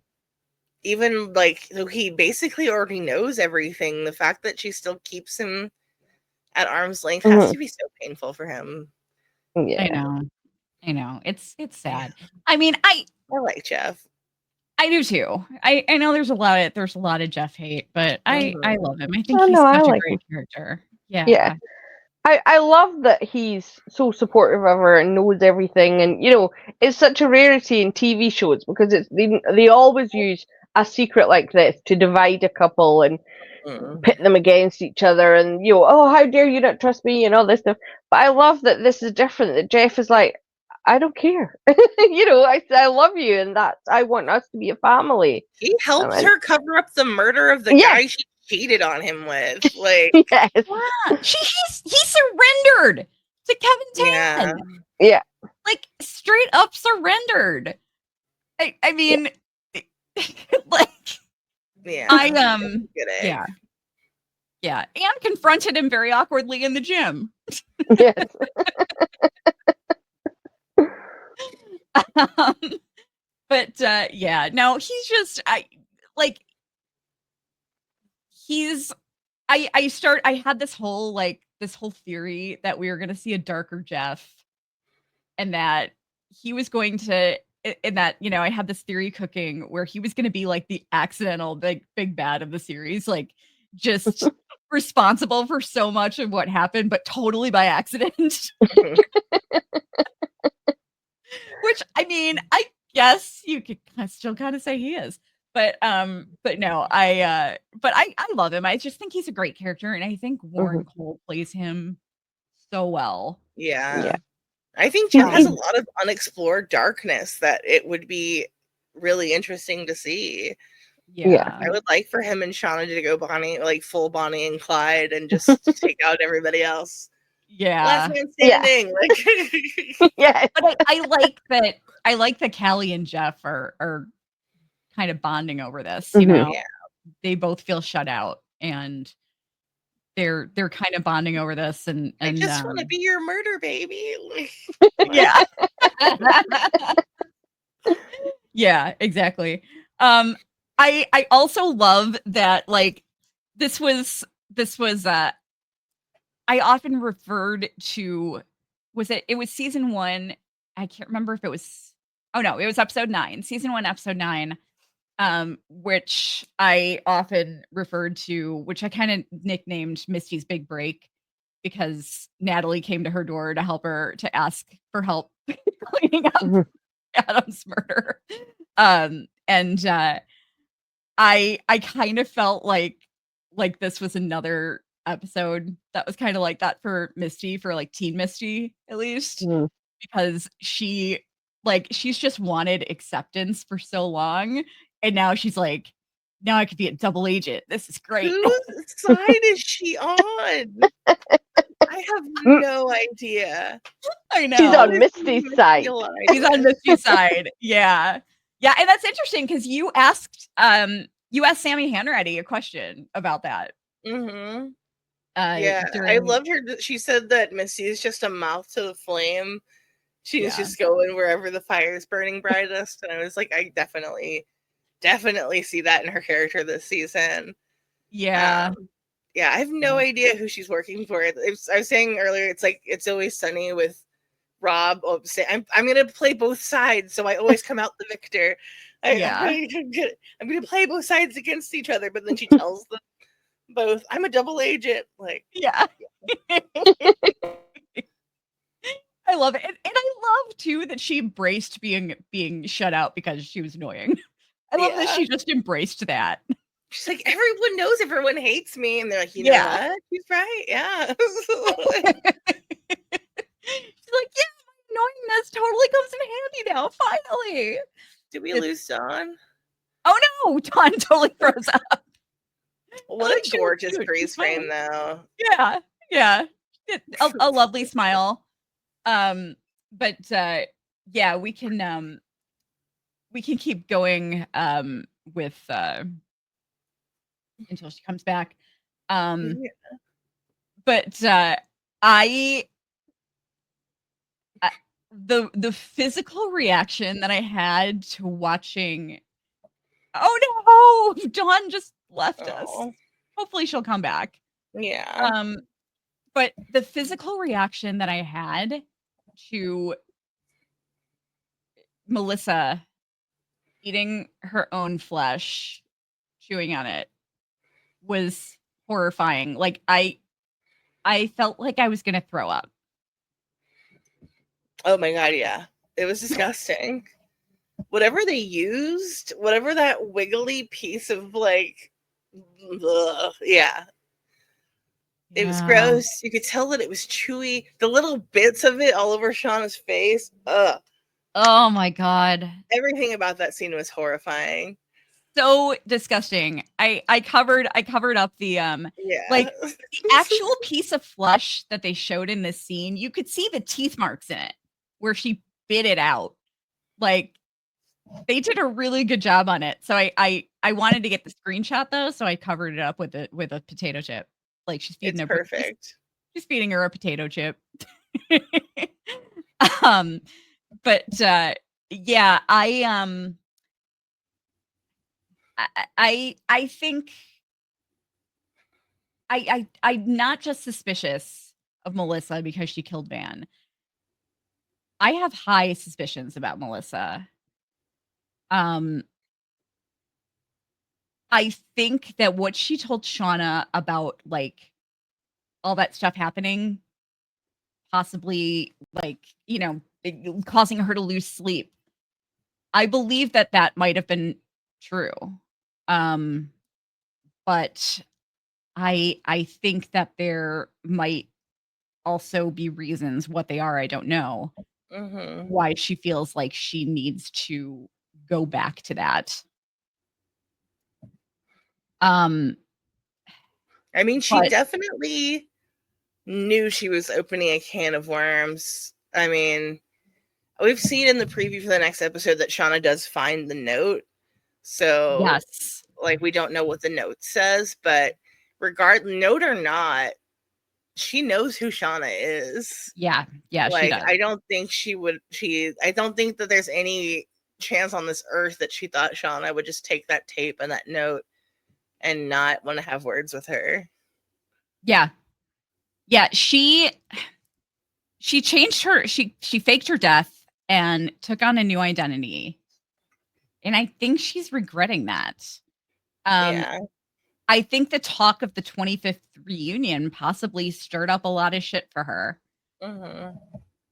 even like, though he basically already knows everything, the fact that she still keeps him at arm's length has to be so painful for him. Yeah. I know. It's sad. I mean, I like Jeff. I do too. I know there's a lot of Jeff hate, but I love him. I think he's such a great character. Yeah. I love that he's so supportive of her and knows everything, and it's such a rarity in TV shows because they always use a secret like this to divide a couple and pit them against each other, and oh, how dare you not trust me and all this stuff. But I love that this is different. That Jeff is like, I don't care. I love you, and I want us to be a family. He helped her cover up the murder of the guy she cheated on him with. Like, he surrendered to Kevin Tan. Yeah. Like, straight up surrendered. I mean, like, yeah, and confronted him very awkwardly in the gym. Yes. But no, he's just I had this whole theory that we were going to see a darker Jeff, and that he was going to, and that I had this theory cooking where he was going to be like the accidental big bad of the series, like just responsible for so much of what happened, but totally by accident. Which, I mean, I guess you could still kind of say he is, but no, I love him. I just think he's a great character, and I think Warren Cole plays him so well. Yeah. I think Jeff has a lot of unexplored darkness that it would be really interesting to see. Yeah. I would like for him and Shauna to go full Bonnie and Clyde and just take out everybody else. Last Yeah. man standing. Like Yeah. But I like that Callie and Jeff are kind of bonding over this, you know. Yeah. They both feel shut out and they're kind of bonding over this and I just want to be your murder baby. yeah. Yeah, exactly. I also love that like this was I often referred to it was season 1. I can't remember if it was oh no, it was episode 9. Season 1 episode 9 which I often referred to, which I kind of nicknamed Misty's Big Break because Natalie came to her door to help her to ask for help cleaning up Adam's murder. And I kind of felt like this was another episode that was kind of like that for Misty, for like teen Misty at least, because she's just wanted acceptance for so long, and now she's like, now I could be a double agent. This is great. Whose side is she on? I have no idea. I know. She's on Misty's side. She's on Misty's side. Yeah. Yeah, and that's interesting because you asked Sammy Hanratty a question about that. Yeah, I loved her. She said that Misty is just a mouth to the flame. She's just going wherever the fire is burning brightest, and I was like, I definitely see that in her character this season. Yeah. Yeah, I have no idea who she's working for. I was saying earlier, it's like It's Always Sunny with Rob. I'm gonna play both sides, so I always come out the victor. I'm gonna play both sides against each other, but then she tells them both, I'm a double agent. Like, yeah. I love it, and I love too that she embraced being shut out because she was annoying. I love that she just embraced that. She's like, everyone knows everyone hates me, and they're like, you know what? She's right. Yeah. She's like, yeah, my annoyingness totally comes in handy now. Finally. Did we lose Dawn? Oh no, Dawn totally froze up. What a gorgeous freeze frame, though. Yeah, yeah, a lovely smile. But yeah, we can keep going with until she comes back. But the physical reaction that I had to watching. Oh no, Dawn just left us. Hopefully she'll come back. Yeah. But the physical reaction that I had to Melissa eating her own flesh, chewing on it, was horrifying. Like I felt like I was gonna throw up. Oh my god, yeah. It was disgusting. Whatever they used, whatever that wiggly piece of like, yeah. It was gross. You could tell that it was chewy. The little bits of it all over Shauna's face. Ugh. Oh my god. Everything about that scene was horrifying. So disgusting. I covered up the like the actual piece of flesh that they showed in this scene. You could see the teeth marks in it where she bit it out. Like they did a really good job on it. So I wanted to get the screenshot though, so I covered it up with a potato chip. Like she's feeding her perfect. She's feeding her a potato chip. But yeah, I think I'm not just suspicious of Melissa because she killed Van. I have high suspicions about Melissa. I think that what she told Shauna about like all that stuff happening, possibly like, you know, causing her to lose sleep. I believe that might have been true. But I think that there might also be reasons. What they are, I don't know. Why she feels like she needs to go back to that. Um, I mean, she but definitely knew she was opening a can of worms. I mean, we've seen in the preview for the next episode that Shauna does find the note. So, yes, like, we don't know what the note says, but note or not, she knows who Shauna is. yeah, she Like, does. I don't think I don't think that there's any chance on this earth that she thought Shauna would just take that tape and that note and not want to have words with her. Yeah, she changed her. She faked her death and took on a new identity, and I think she's regretting that. Yeah. I think the talk of the 25th reunion possibly stirred up a lot of shit for her. Mm-hmm.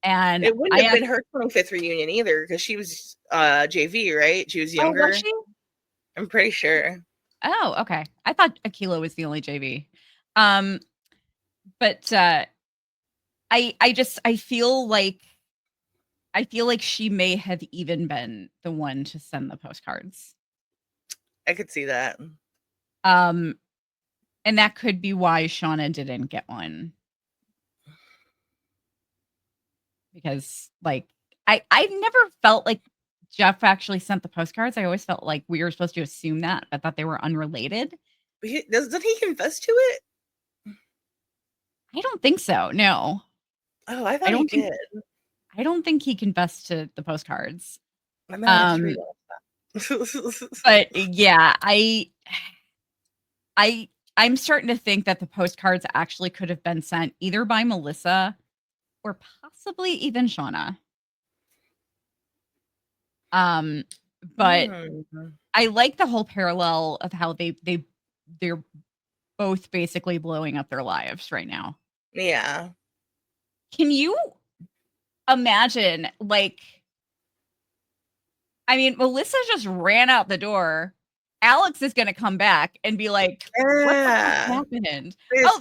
And It wouldn't have been her 25th reunion either because she was JV, right? She was younger. Oh, was she? I'm pretty sure. Oh, okay. I thought Aquila was the only JV. But I feel like she may have even been the one to send the postcards. I could see that. And that could be why Shauna didn't get one. Because like I've never felt like Jeff actually sent the postcards. I always felt like we were supposed to assume that. I thought they were unrelated. But doesn't he confess to it? I don't think so. No. Oh, I thought he did. I don't think he confessed to the postcards. I'm gonna have to read all that. But yeah, I'm starting to think that the postcards actually could have been sent either by Melissa or possibly even Shauna. But I like the whole parallel of how they're both basically blowing up their lives right now. Yeah. Can you imagine, like, I mean, Melissa just ran out the door. Alex is going to come back and be like, what the fuck happened? There's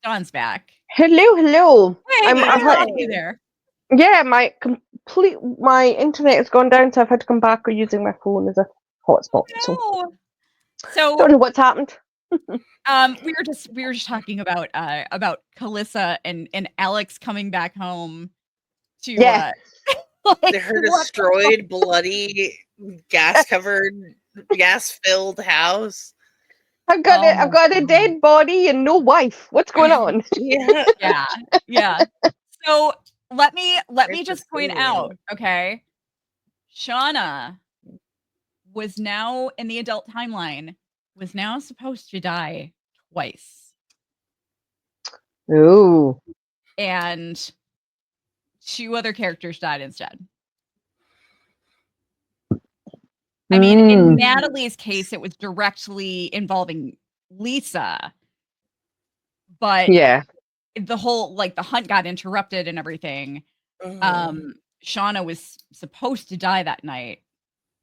Dawn's back. Hello. Hey, I'm you there. Yeah, my internet has gone down, so I've had to come back using my phone as a hotspot. Oh, no. So don't know what's happened. we were just talking about Calissa and Alex coming back home to like, her destroyed, bloody, gas-filled house. I've got a dead body and no wife. What's going on? Yeah. So let me just point out, okay? Shauna was now in the adult timeline, was now supposed to die twice. Ooh. And 2 other characters died instead. I mean, in Natalie's case, it was directly involving Lisa. But the whole, like, the hunt got interrupted and everything. Shauna was supposed to die that night.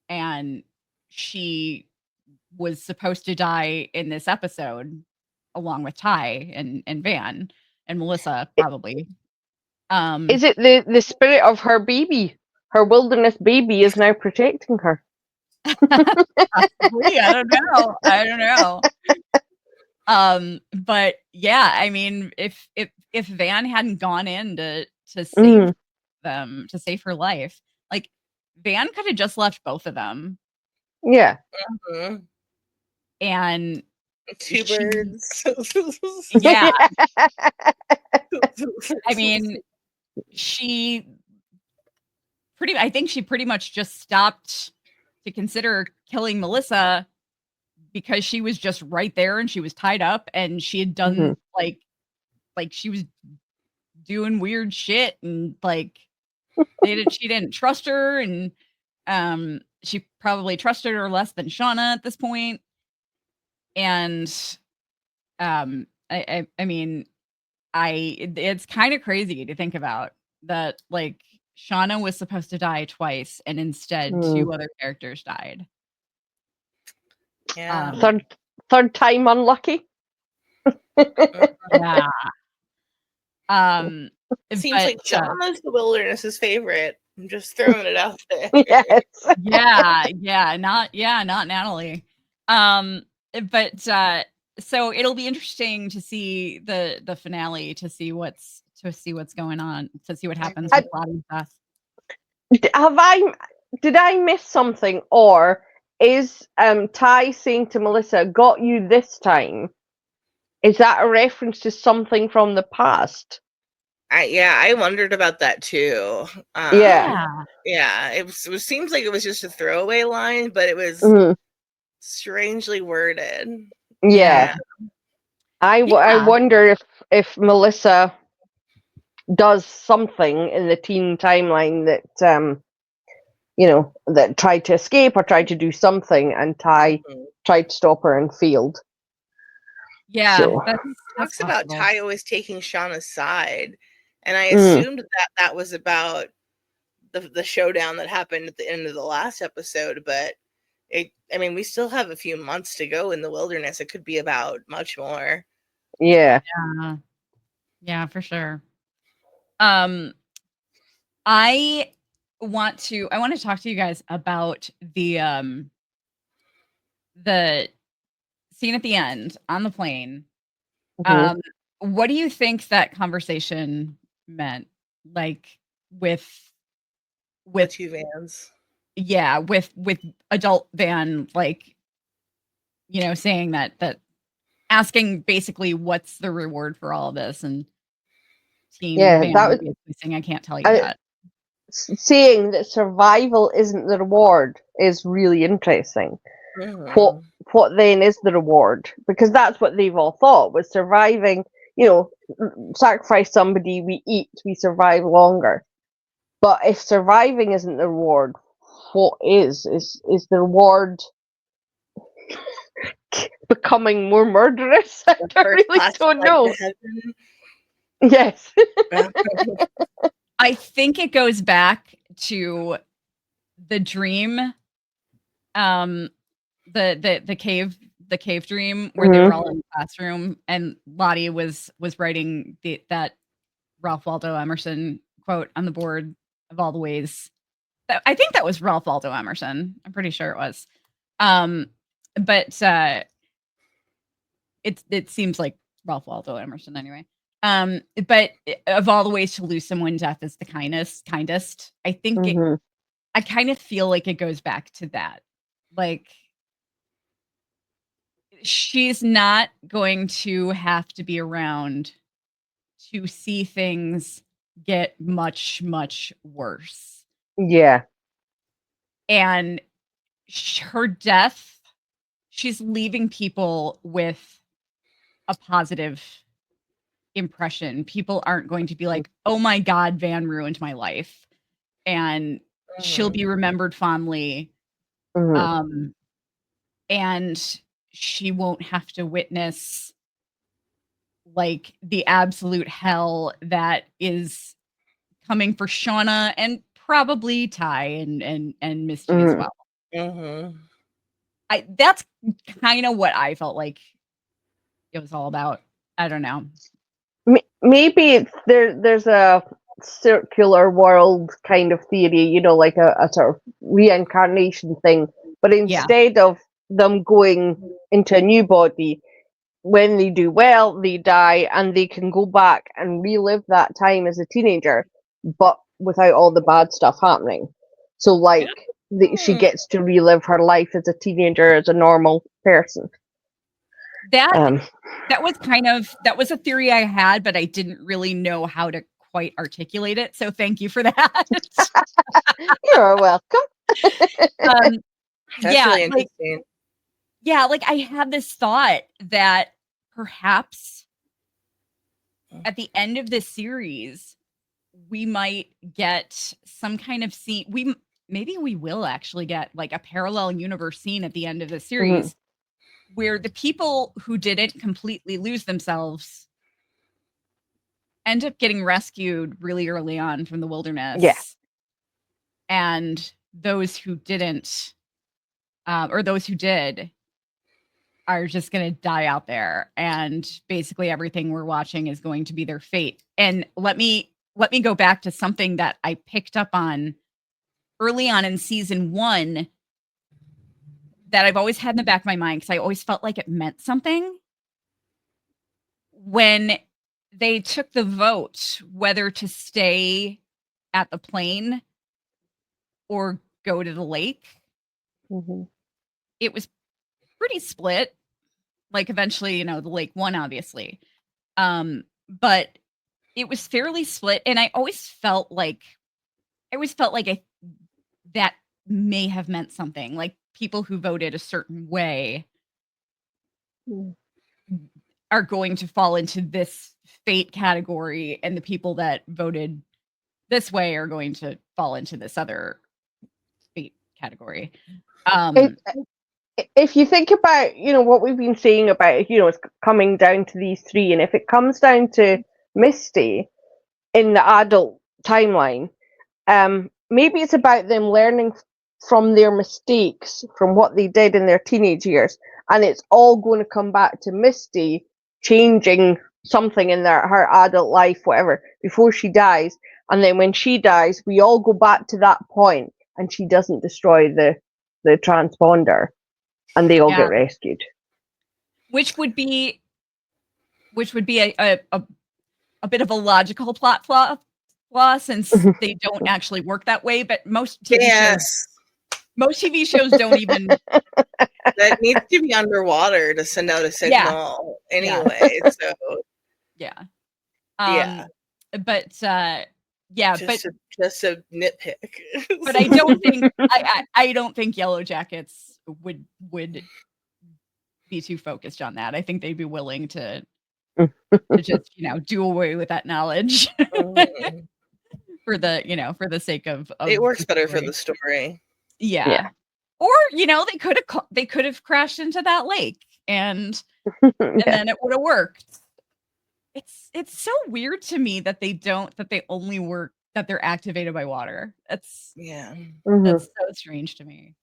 And she was supposed to die in this episode along with Ty and Van and Melissa, probably. Is it the spirit of her baby? Her wilderness baby is now protecting her. Possibly, I don't know. But yeah, I mean, if Van hadn't gone in to save them, to save her life, like, Van could have just left both of them. Yeah. And 2 birds. Yeah. I mean, I think she pretty much just stopped to consider killing Melissa because she was just right there and she was tied up and she had done like she was doing weird shit and like she didn't trust her and she probably trusted her less than Shauna at this point. And I mean, it's kind of crazy to think about that, like, Shauna was supposed to die twice and instead 2 other characters died. Yeah. Third time unlucky. Yeah. It seems like Shauna's the wilderness's favorite. I'm just throwing it out there. Yes. Yeah, not Natalie. but so it'll be interesting to see the finale, to see what's going on, to see what happens with Lottie's death. Did I miss something, or is Ty saying to Melissa, "Got you this time"? Is that a reference to something from the past? I wondered about that too. Yeah. It seems like it was just a throwaway line, but it was strangely worded. Yeah. I wonder if Melissa does something in the teen timeline that that tried to escape or tried to do something, and Ty tried to stop her and failed. Yeah, so. Talks about Ty always taking Shauna's side, and I assumed that was about the showdown that happened at the end of the last episode, but we still have a few months to go in the wilderness. It could be about much more. Yeah, for sure. I want to talk to you guys about the scene at the end on the plane. What do you think that conversation meant? Like with the two Vans? Yeah, with adult Van, like, saying that asking basically what's the reward for all of this, and teen Van that was saying, I can't tell you that. Saying that survival isn't the reward is really interesting. What then is the reward? Because that's what they've all thought was surviving. Sacrifice somebody, we eat, we survive longer. But if surviving isn't the reward, what is? Is the reward becoming more murderous? I really don't know. Yes. I think it goes back to the dream, the cave dream where they were all in the classroom, and Lottie was writing that Ralph Waldo Emerson quote on the board of all the ways. I think that was Ralph Waldo Emerson. I'm pretty sure it was. But it seems like Ralph Waldo Emerson anyway. But of all the ways to lose someone, death is the kindest. I think I kind of feel like it goes back to that. Like, she's not going to have to be around to see things get much, much worse. Yeah. And her death, she's leaving people with a positive impression. People aren't going to be like, oh my God, Van ruined my life. And she'll be remembered fondly. And she won't have to witness like the absolute hell that is coming for Shauna and probably Ty and Misty as well. That's kind of what I felt like it was all about. I don't know. Maybe there's a circular world kind of theory, like a sort of reincarnation thing. But instead of them going into a new body, when they do well, they die, and they can go back and relive that time as a teenager, but without all the bad stuff happening. So, she gets to relive her life as a teenager, as a normal person. That was a theory I had, but I didn't really know how to quite articulate it. So thank you for that. You're welcome. That's really interesting. I had this thought that perhaps at the end of this series, we might get some kind of scene. Maybe we will actually get like a parallel universe scene at the end of the series where the people who didn't completely lose themselves end up getting rescued really early on from the wilderness. Yeah. And those who didn't, or those who did, are just going to die out there. And basically everything we're watching is going to be their fate. And let me go back to something that I picked up on early on in season 1. that I've always had in the back of my mind, because I always felt like it meant something. When they took the vote whether to stay at the plane or go to the lake, it was pretty split. Like, eventually, the lake won, obviously. But it was fairly split, and I always felt like that may have meant something. Like, people who voted a certain way are going to fall into this fate category, and the people that voted this way are going to fall into this other fate category. If you think about, what we've been saying about, it's coming down to these three, and if it comes down to Misty in the adult timeline, maybe it's about them learning from their mistakes, from what they did in their teenage years, and it's all going to come back to Misty changing something in her adult life, whatever, before she dies. And then when she dies, we all go back to that point, and she doesn't destroy the transponder, and they all get rescued. Which would be a bit of a logical plot flaw, since they don't actually work that way. But most TV shows don't even. That needs to be underwater to send out a signal anyway. So but just a nitpick. But I don't think I don't think Yellowjackets would be too focused on that. I think they'd be willing to just do away with that knowledge for the sake of it works better for the story. Yeah. Or they could have crashed into that lake and then it would have worked. It's so weird to me that they only work, that they're activated by water. That's so strange to me.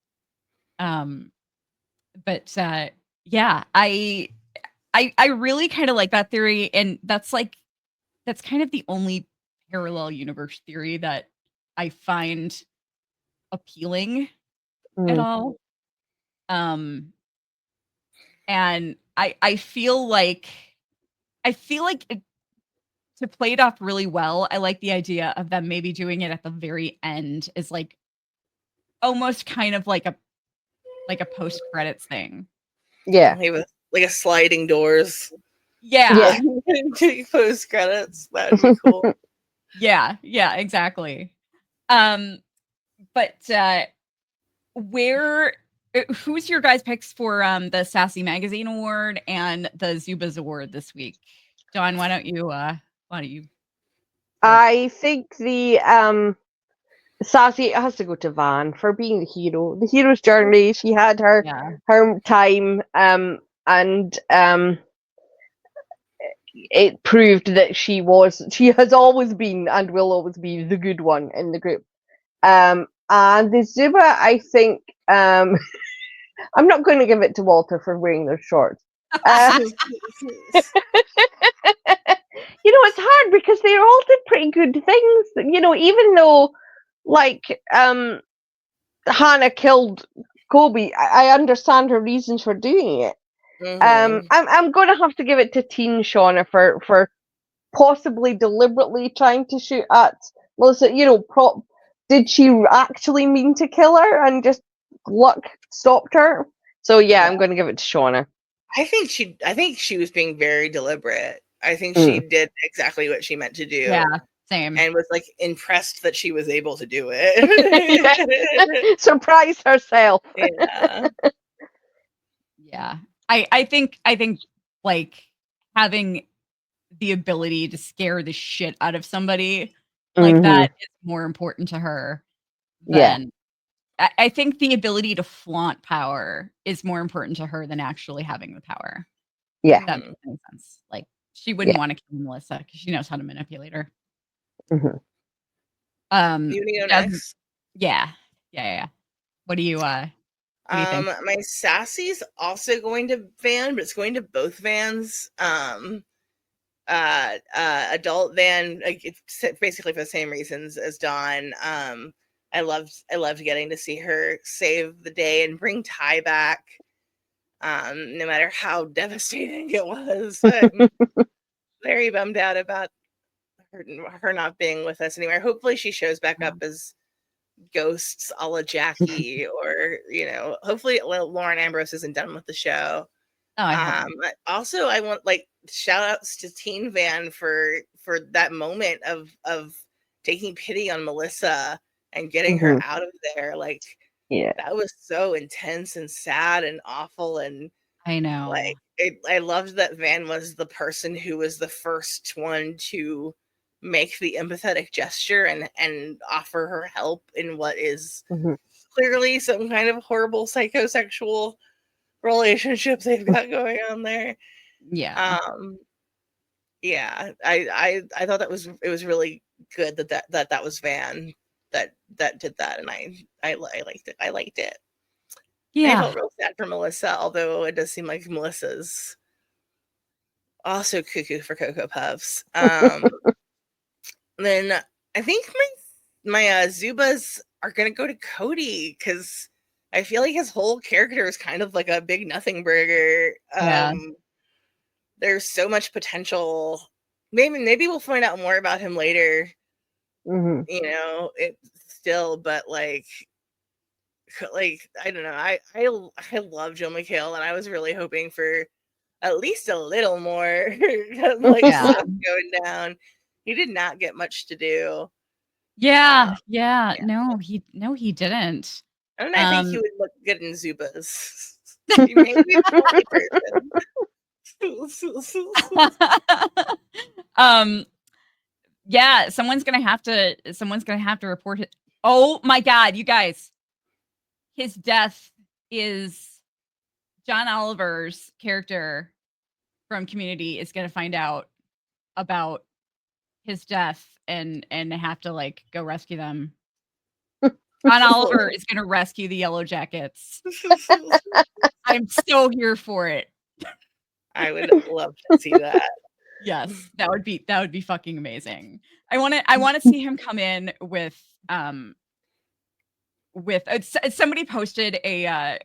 But I really kind of like that theory, and that's kind of the only parallel universe theory that I find appealing at all. And I feel like to play it off really well, I like the idea of them maybe doing it at the very end as almost kind of like a post credits thing. Yeah. Like a sliding doors. Yeah. Post credits. That'd be cool. Yeah, exactly. But who's your guys' picks for the Sassy Magazine Award and the Zubaz Award this week? Dawn, why don't you I think the Sassy has to go to Van for being the hero. The hero's journey. She had her time, and it proved that she has always been and will always be the good one in the group. And the Zuba, I think, I'm not going to give it to Walter for wearing those shorts. It's hard because they all did pretty good things. Even though, Hannah killed Kobe, I understand her reasons for doing it. I'm going to have to give it to Teen Shauna for possibly deliberately trying to shoot at Melissa. Did she actually mean to kill her and just luck stopped her? So I'm going to give it to Shauna. I think she was being very deliberate. I think she did exactly what she meant to do. Yeah, same. And was impressed that she was able to do it. Surprise herself. Yeah. Yeah. I think having the ability to scare the shit out of somebody that is more important to her than I think the ability to flaunt power is more important to her than actually having the power. Yeah. If that makes any sense. She wouldn't want to kill Melissa because she knows how to manipulate her. You need next. Yeah. What do you think? My Sassy's also going to Van, but it's going to both Vans. Adult Van, it's basically for the same reasons as Dawn. I loved getting to see her save the day and bring Ty back. No matter how devastating it was. I'm very bummed out about her not being with us anymore. Hopefully she shows back up as ghosts a la Jackie, or hopefully Lauren Ambrose isn't done with the show. Oh, I hope. Also, I want shout outs to Teen Van for that moment of taking pity on Melissa and getting her out of there. That was so intense and sad and awful, and I know. I loved that Van was the person who was the first one to make the empathetic gesture and offer her help in what is clearly some kind of horrible psychosexual relationship they've got going on there. Yeah. Yeah. I thought it was really good that was Van that did that, and I liked it. I liked it. Yeah. I felt real sad for Melissa, although it does seem like Melissa's also cuckoo for Cocoa Puffs. Then I think my Zubas are gonna go to Cody, because I feel like his whole character is kind of like a big nothing burger. Yeah. There's so much potential. Maybe we'll find out more about him later. It still, but like I don't know. I love Joe McHale, and I was really hoping for at least a little more stuff going down. He did not get much to do. Yeah. No, he didn't. And I think he would look good in Zubas. He may be the only person. Yeah, someone's gonna have to report it. Oh my god, you guys. His death is John Oliver's character from Community is gonna find out about his death and have to go rescue them. John Oliver is gonna rescue the Yellowjackets. I'm so here for it. I would love to see that. Yes, that would be fucking amazing. I want to see him come in with somebody posted a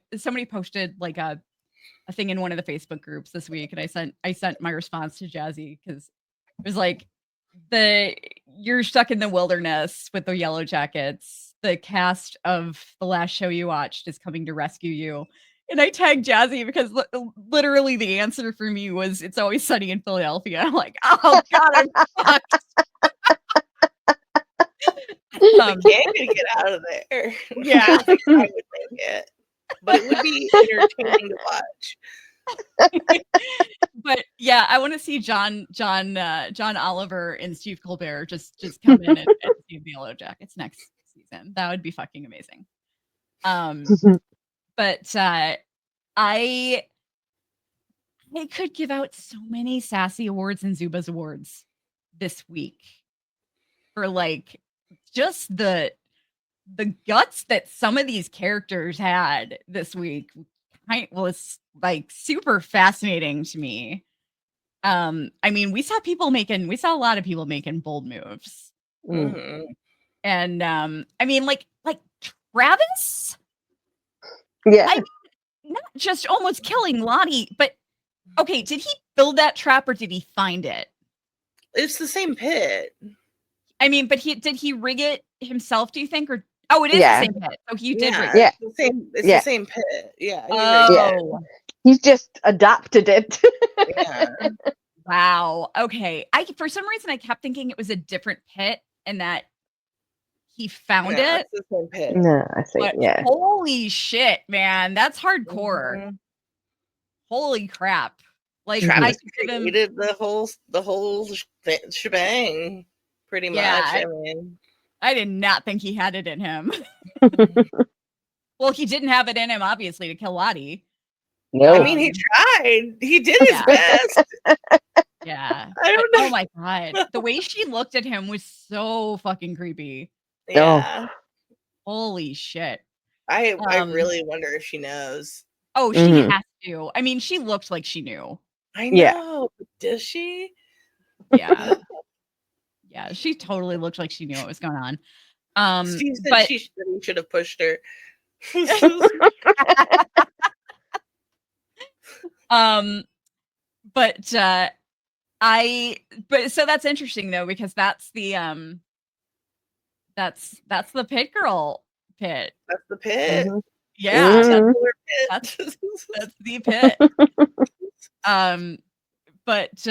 thing in one of the Facebook groups this week, and I sent my response to Jazzy, because it was like, you're stuck in the wilderness with the Yellowjackets. The cast of the last show you watched is coming to rescue you. And I tagged Jazzy because literally the answer for me was, it's always sunny in Philadelphia. I'm like, oh god, I'm fucked. Can't get out of there. Yeah. I don't think I would make it, but it would be entertaining to watch. But yeah, I want to see John Oliver and Steve Colbert just come in and see the Yellowjackets next season. That would be fucking amazing. But I could give out so many Sassy Awards and Zubas Awards this week for just the guts that some of these characters had this week. Was super fascinating to me. I mean, we saw a lot of people making bold moves. And I mean, like Travis. Yeah. I mean, not just almost killing Lottie, but okay, did he build that trap or did he find it? It's the same pit. I mean, but did he rig it himself, do you think? Or oh, it is the same pit. So he did rig it. Yeah. It's the same pit. Yeah. He's just adapted it. Yeah. Wow. Okay. For some reason I kept thinking it was a different pit and that he found it. It's the same pit. No, I see. But holy shit, man. That's hardcore. Holy crap. Travis created the whole shebang, pretty much. I mean, I did not think he had it in him. Well, he didn't have it in him, obviously, to kill Lottie. No. I mean, he tried. He did his best. Yeah. I don't know. Oh my god. The way she looked at him was so fucking creepy. Yeah. Holy shit. I really wonder if she knows. Oh, she has to. I mean, she looked like she knew. I know. Yeah. Does she? Yeah. Yeah, she totally looked like she knew what was going on. Steve said but she should have pushed her. but so that's interesting though, because that's the that's the pit girl pit. That's the pit. Mhm. Yeah, Mhm. that's the pit. But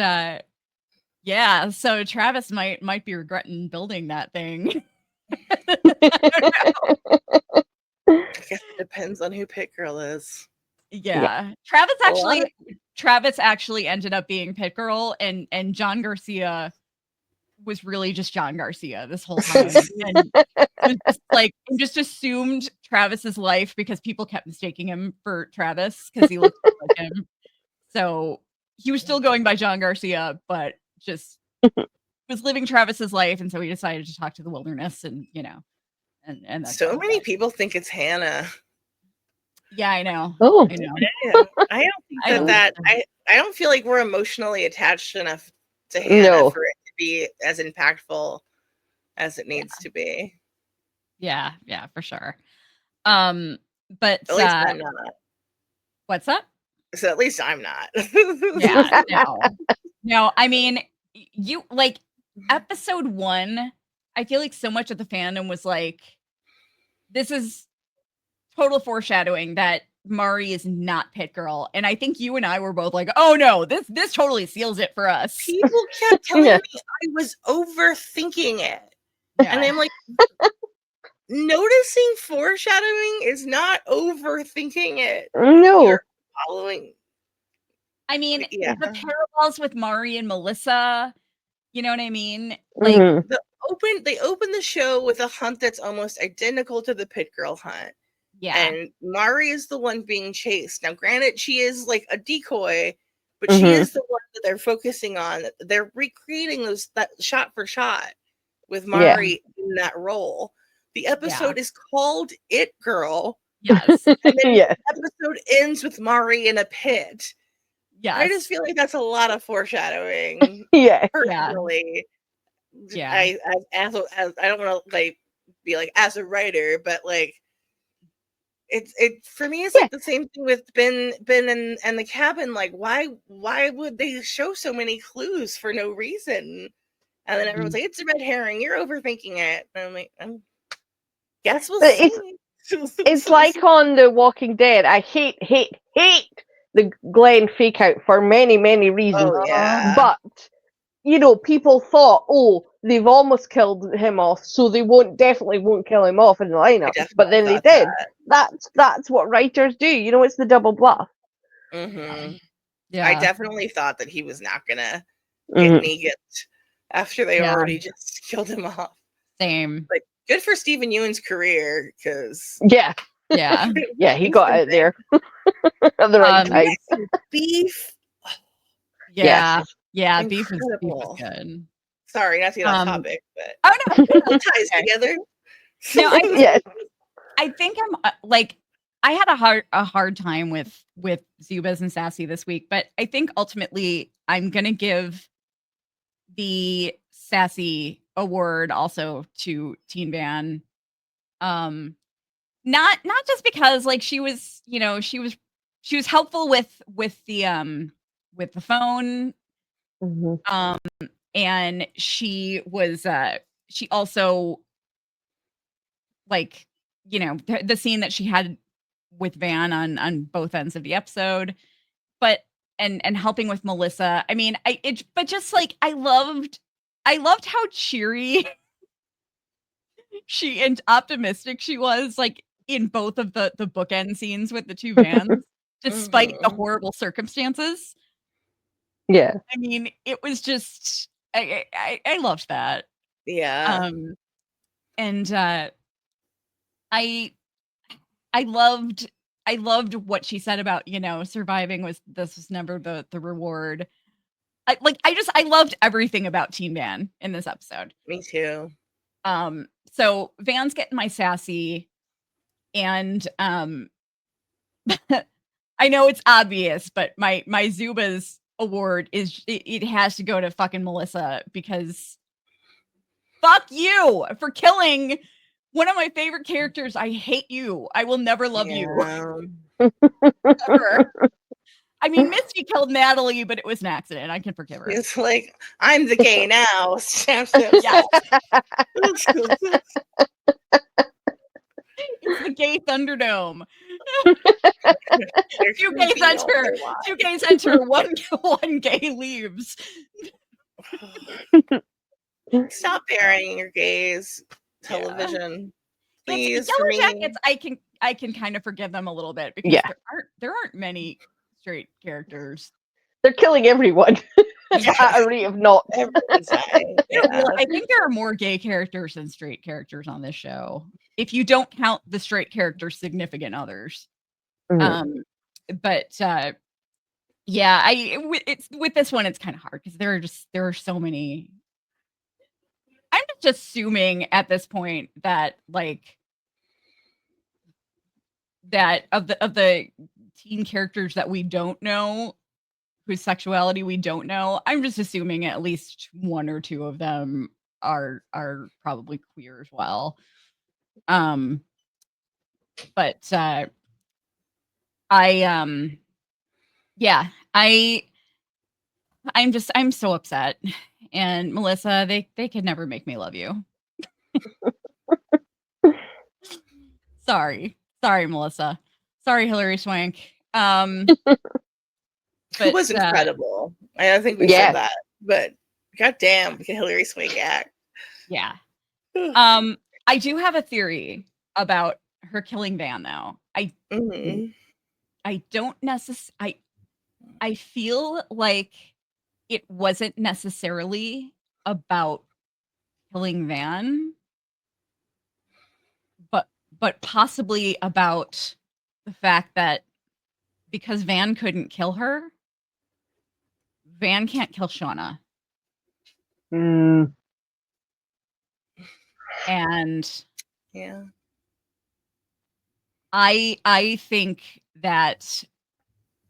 yeah, so Travis might be regretting building that thing. I guess it depends on who Pit Girl is. Yeah. Travis actually ended up being Pit Girl, and John Garcia was really just John Garcia this whole time. And was just like just assumed Travis's life because people kept mistaking him for Travis because he looked like him. So he was still going by John Garcia, but just was living Travis's life, and so he decided to talk to the wilderness, and and that's So many people think it's Hannah. Yeah, I know. Oh. I know. Yeah, I don't think I don't feel like we're emotionally attached enough to Hannah for it to be as impactful as it needs to be. Yeah, for sure. But at least I'm not. What's up? So at least I'm not. Yeah, no. I mean, you like episode 1. I feel like so much of the fandom was like, this is total foreshadowing that Mari is not Pit Girl, and I think you and I were both like, "Oh no, this totally seals it for us." People kept telling me I was overthinking it, and I'm like, noticing foreshadowing is not overthinking it. No, you're following. I mean, the parallels with Mari and Melissa, you know what I mean? Like they open the show with a hunt that's almost identical to the Pit Girl hunt. Yeah. And Mari is the one being chased. Now, granted, she is like a decoy, but she is the one that they're focusing on. They're recreating that shot for shot with Mari in that role. The episode is called It Girl. Yes. And then the episode ends with Mari in a pit. Yes. I just feel like that's a lot of foreshadowing. Personally. Yeah. I don't want to like be like as a writer, but like it for me it's like the same thing with Ben and the cabin. Like why would they show so many clues for no reason? And then everyone's like, it's a red herring, you're overthinking it. And I'm like, guess we'll see. It's like on The Walking Dead. I hate the Glenn fake out for many reasons. Oh, yeah. But people thought, they've almost killed him off, so they definitely won't kill him off in the lineup. But then they did. That's what writers do. It's the double bluff. Mm-hmm. Yeah. I definitely thought that he was not gonna get Negan after they already just killed him off. Same. Like, good for Stephen Ewan's career, because yeah, he got out there at the right time. Beef. Yeah, beef was good. Sorry, not to get off topic, but it ties together. No, I think I'm like, I had a hard time with Zubaz and Sassy this week, but I think ultimately I'm gonna give the Sassy award also to Teen Van. Not just because like she was helpful with the phone. And she was she also like the scene that she had with Van on both ends of the episode, but and helping with Melissa. I mean, but just like I loved how cheery she and optimistic she was, like in both of the bookend scenes with the two Vans, despite the horrible circumstances. Yeah. I mean, it was just I loved that. Yeah. And I loved what she said about, surviving was never the reward. I loved everything about Teen Van in this episode. Me too. So Van's getting my sassy, and I know it's obvious, but my Zubaz award is it has to go to fucking Melissa, because fuck you for killing One of my favorite characters. I hate you. I will never love you. Yeah. Ever. I mean, Misty killed Natalie, but it was an accident. I can forgive her. It's like, I'm the gay now. Stamp, stamp, Yes. stamp. It's the gay Thunderdome. There Two could gays be no enter. other lie. Two gays enter. One gay leaves. Stop burying your gays television. Please, for me. Yellowjackets, I can kind of forgive them a little bit because Yeah. there aren't many straight characters. They're killing everyone Yeah. at a rate of knots. Everyone's dying. Yeah. Well, I think there are more gay characters than straight characters on this show, if you don't count the straight characters' significant others. Mhm. But yeah, it's with this one, it's kind of hard because there are so many. I'm just assuming at this point that like that of the teen characters that we don't know, whose sexuality we don't know, I'm just assuming at least one or two of them are probably queer as well. But yeah, I'm so upset. And Melissa, they could never make me love you. Sorry, Melissa. Sorry, Hilary Swank. Who was incredible. I don't think we said that, but goddamn, Hilary Swank act. Yeah. I do have a theory about her killing Van, though. I don't necessarily. I feel like it wasn't necessarily about killing Van, but possibly about the fact that because Van couldn't kill her, Van can't kill Shauna. And yeah, I think that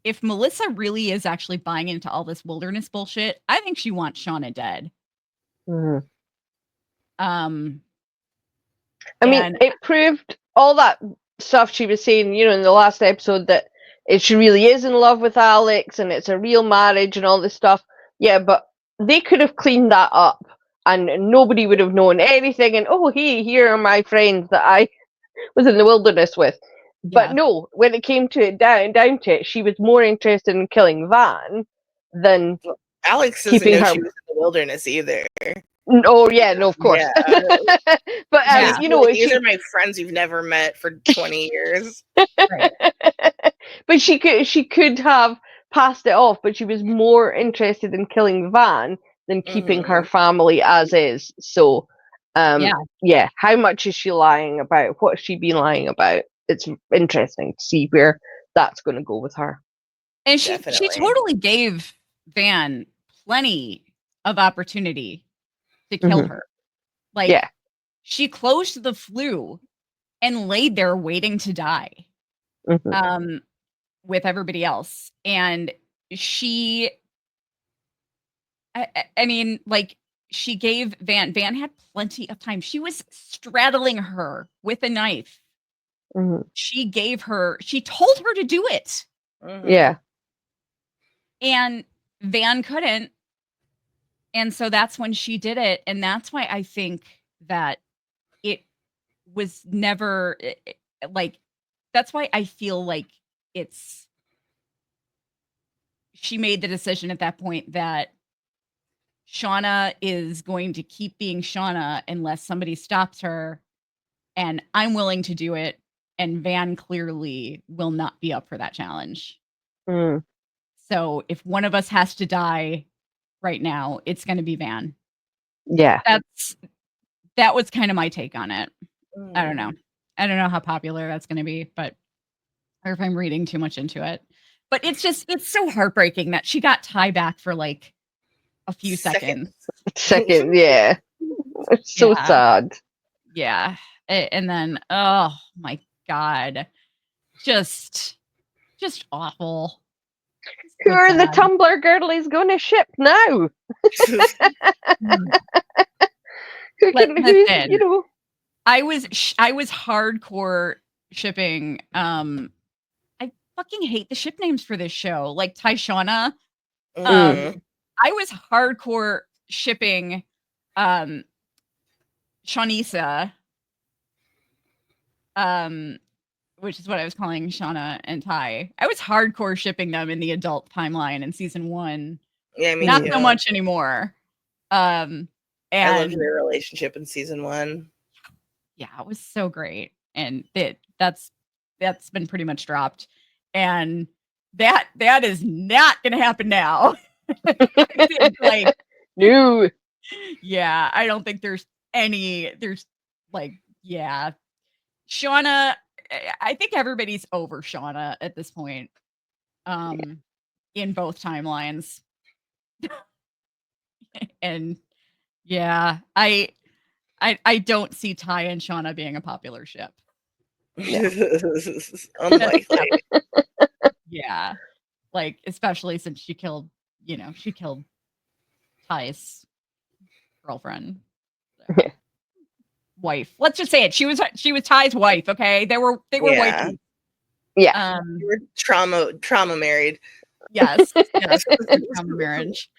if Melissa really is actually buying into all this wilderness bullshit, I think she wants Shauna dead. I mean, it proved all that stuff she was saying, in the last episode, that she really is in love with Alex and it's a real marriage and all this stuff. Yeah, but they could have cleaned that up and nobody would have known anything. And, oh, hey, here are my friends that I was in the wilderness with. But no, when it came to it, down to it, she was more interested in killing Van than Alex doesn't know she was in the wilderness either. Oh yeah, no, of course. Yeah. But these are my friends you've never met for 20 years. Right. But she could have passed it off, but she was more interested in killing Van than keeping her family as is. So, yeah. How much is she lying about? What has she been lying about? It's interesting to see where that's going to go with her. And she totally gave Van plenty of opportunity to kill her. Like, she closed the flue and laid there waiting to die with everybody else. And she, I mean, like, she gave Van had plenty of time. She was straddling her with a knife. She told her to do it. Yeah. And Van couldn't. And so that's when she did it. And that's why I think that it was never that's why I feel like she made the decision at that point that Shauna is going to keep being Shauna unless somebody stops her. And I'm willing to do it. And Van clearly will not be up for that challenge. So if one of us has to die right now, it's going to be Van. Yeah. That was kind of my take on it. I don't know how popular that's going to be, or if I'm reading too much into it. But it's so heartbreaking that she got Ty back for like a few seconds. Yeah. It's so sad. Yeah. And then, oh my God, just awful. Who are the Tumblr girlies going to ship now? I was hardcore shipping. I fucking hate the ship names for this show. Like Shauna. Mhm. I was hardcore shipping Shaunisa, which is what I was calling Shauna and Ty. I was hardcore shipping them in the adult timeline in season 1. Yeah, me Not too. so much anymore. I loved And their relationship in season 1. yeah, it was so great. And that's been pretty much dropped. And that is not gonna happen now. I think, like, No. yeah, I don't think there's like, yeah. Shauna, I think everybody's over Shauna at this point. In both timelines. And yeah, I don't see Ty and Shauna being a popular ship. Unlikely. Yeah. Like, especially since she killed Ty's girlfriend. So. Wife. Let's just say it. She was Ty's wife, okay? They were Yeah. wifey. Yeah. You were trauma married. Yes. Yes. Trauma marriage.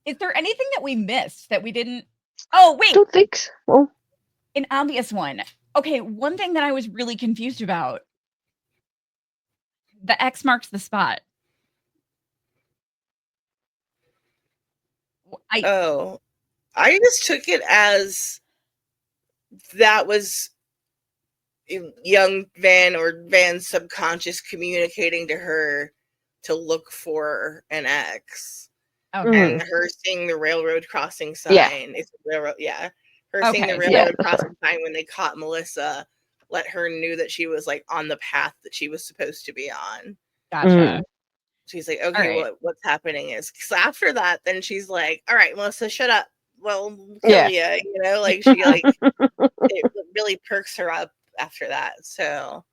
Is there anything that we missed that we didn't? Oh, wait. Don't think so. Well, An obvious one. Okay, one thing that I was really confused about. The X marks the spot. I just took it as that was young Van's subconscious communicating to her to look for an X. Okay. And her seeing the railroad crossing sign. Yeah. It's a railroad, yeah. Her Okay, seeing the railroad crossing sign when they caught Melissa let her knew that she was like on the path that she was supposed to be on. Gotcha. She's like, okay, right. what's happening is, so after that, then she's like, all right, Melissa, shut up. Well, kill you, you know, like she like it really perks her up after that. So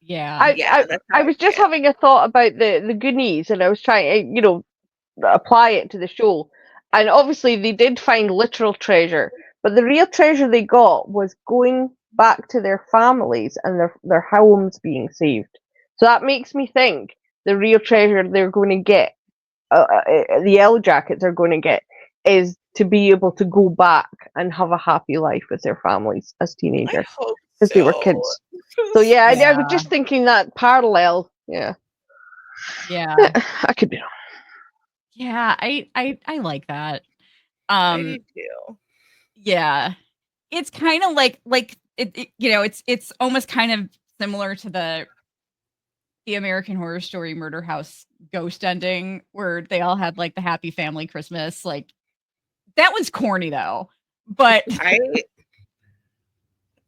yeah, I was just having a thought about the Goonies, and I was trying to, apply it to the show. And obviously they did find literal treasure, but the real treasure they got was going back to their families and their homes being saved. So that makes me think the real treasure they're going to get, the Yellowjackets are going to get, is to be able to go back and have a happy life with their families as teenagers, because they were kids. So yeah, I was just thinking that parallel. Yeah. I could be wrong. Yeah, I like that. I do too. Yeah, it's kind of like it it's almost kind of similar to the American Horror Story Murder House ghost ending, where they all had like the happy family Christmas. Like, that was corny though, but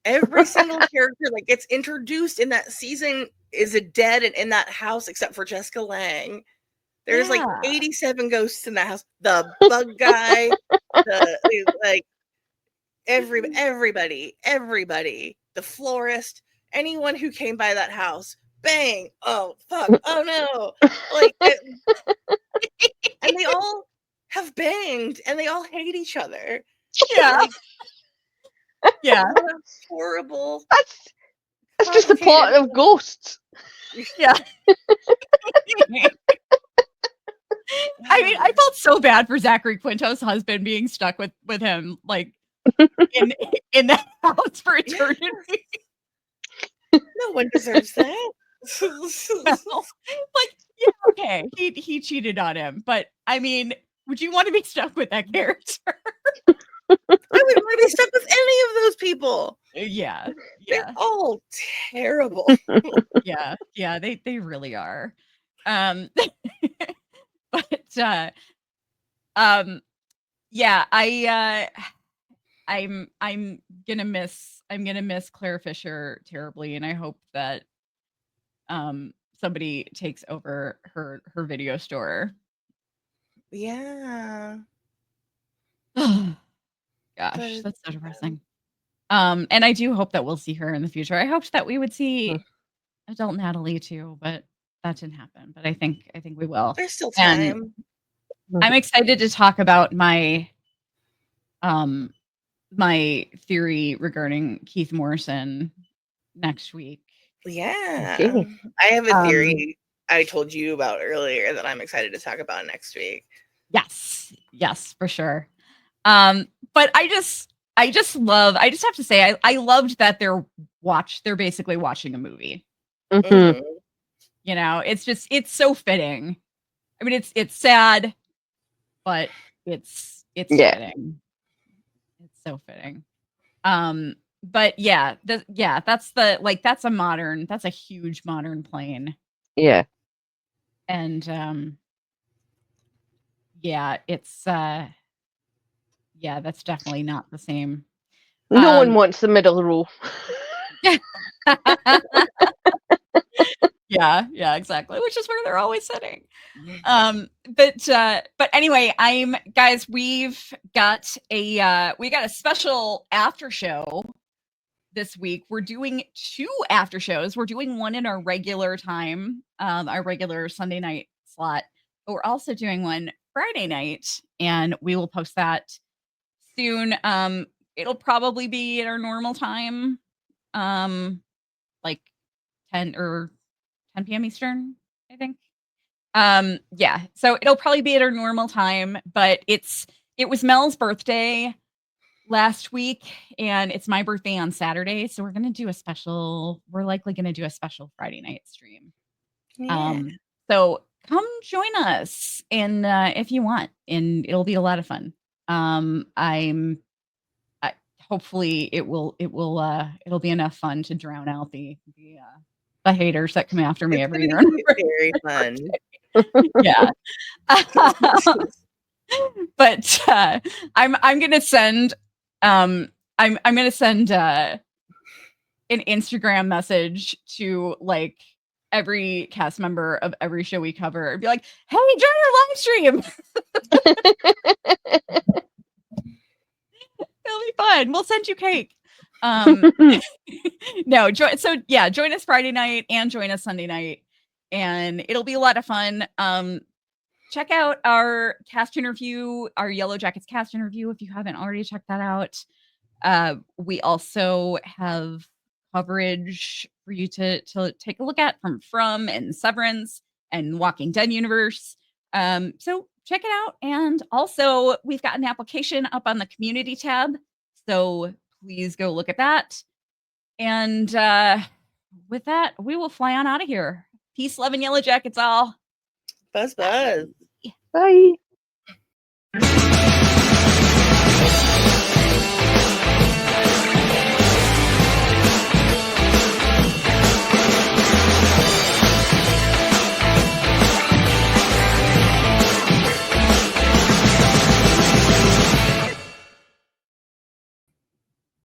every single character that gets introduced in that season is dead and in that house except for Jessica Lange. There's like 87 ghosts in that house. The bug guy, like everybody, the florist, anyone who came by that house, bang! Oh fuck! Oh no! Like, and they all have banged, and they all hate each other. Yeah, like, yeah. What a horrible. That's just the plot of Ghosts. Yeah. I mean, I felt so bad for Zachary Quinto's husband being stuck with him, like, in that house for eternity. No one deserves that. Like, yeah, okay, he cheated on him, but I mean, would you want to be stuck with that character? I wouldn't want to be stuck with any of those people. Yeah. They're all terrible. Yeah, they really are. But yeah, I'm gonna miss Claire Fisher terribly, and I hope that somebody takes over her video store. Yeah. Gosh, that's so depressing. And I do hope that we'll see her in the future. I hoped that we would see adult Natalie too, but that didn't happen. But I think we will. There's still time. And I'm excited to talk about my my theory regarding Keith Morrison next week. Yeah. Okay. I have a theory I told you about earlier that I'm excited to talk about next week. Yes, for sure. But I just have to say, I loved that they're basically watching a movie. Mhm. You know, it's so fitting. I mean, it's sad, but it's Yeah. fitting. It's so fitting. But yeah, that's that's a huge modern plane. Yeah. And yeah, it's yeah, that's definitely not the same. No one wants the middle row. Yeah, exactly. Which is where they're always sitting. But anyway, we've got a special after show this week. We're doing 2 after shows. We're doing one in our regular time, our regular Sunday night slot, but we're also doing one Friday night, and we will post that soon. It'll probably be at our normal time, like 10 p.m. Eastern, I think. Yeah, so it'll probably be at our normal time, but it was Mel's birthday last week, and it's my birthday on Saturday, so we're likely gonna do a special Friday night stream. Yeah. So come join us if you want, and it'll be a lot of fun. Hopefully it'll be enough fun to drown out the haters that come after me It's every gonna year. be very fun. Yeah. But I'm gonna send I'm gonna send an Instagram message to like every cast member of every show we cover and be like, hey, join our live stream. It'll be fun. We'll send you cake. No, join us Friday night and join us Sunday night, and it'll be a lot of fun. Check out our cast interview, our Yellowjackets cast interview, if you haven't already checked that out. We also have coverage for you to take a look at from and Severance and Walking Dead universe. So check it out. And also, we've got an application up on the community tab, so please go look at that. And with that, we will fly on out of here. Peace, love, and Yellowjackets all. Buzz. Bye.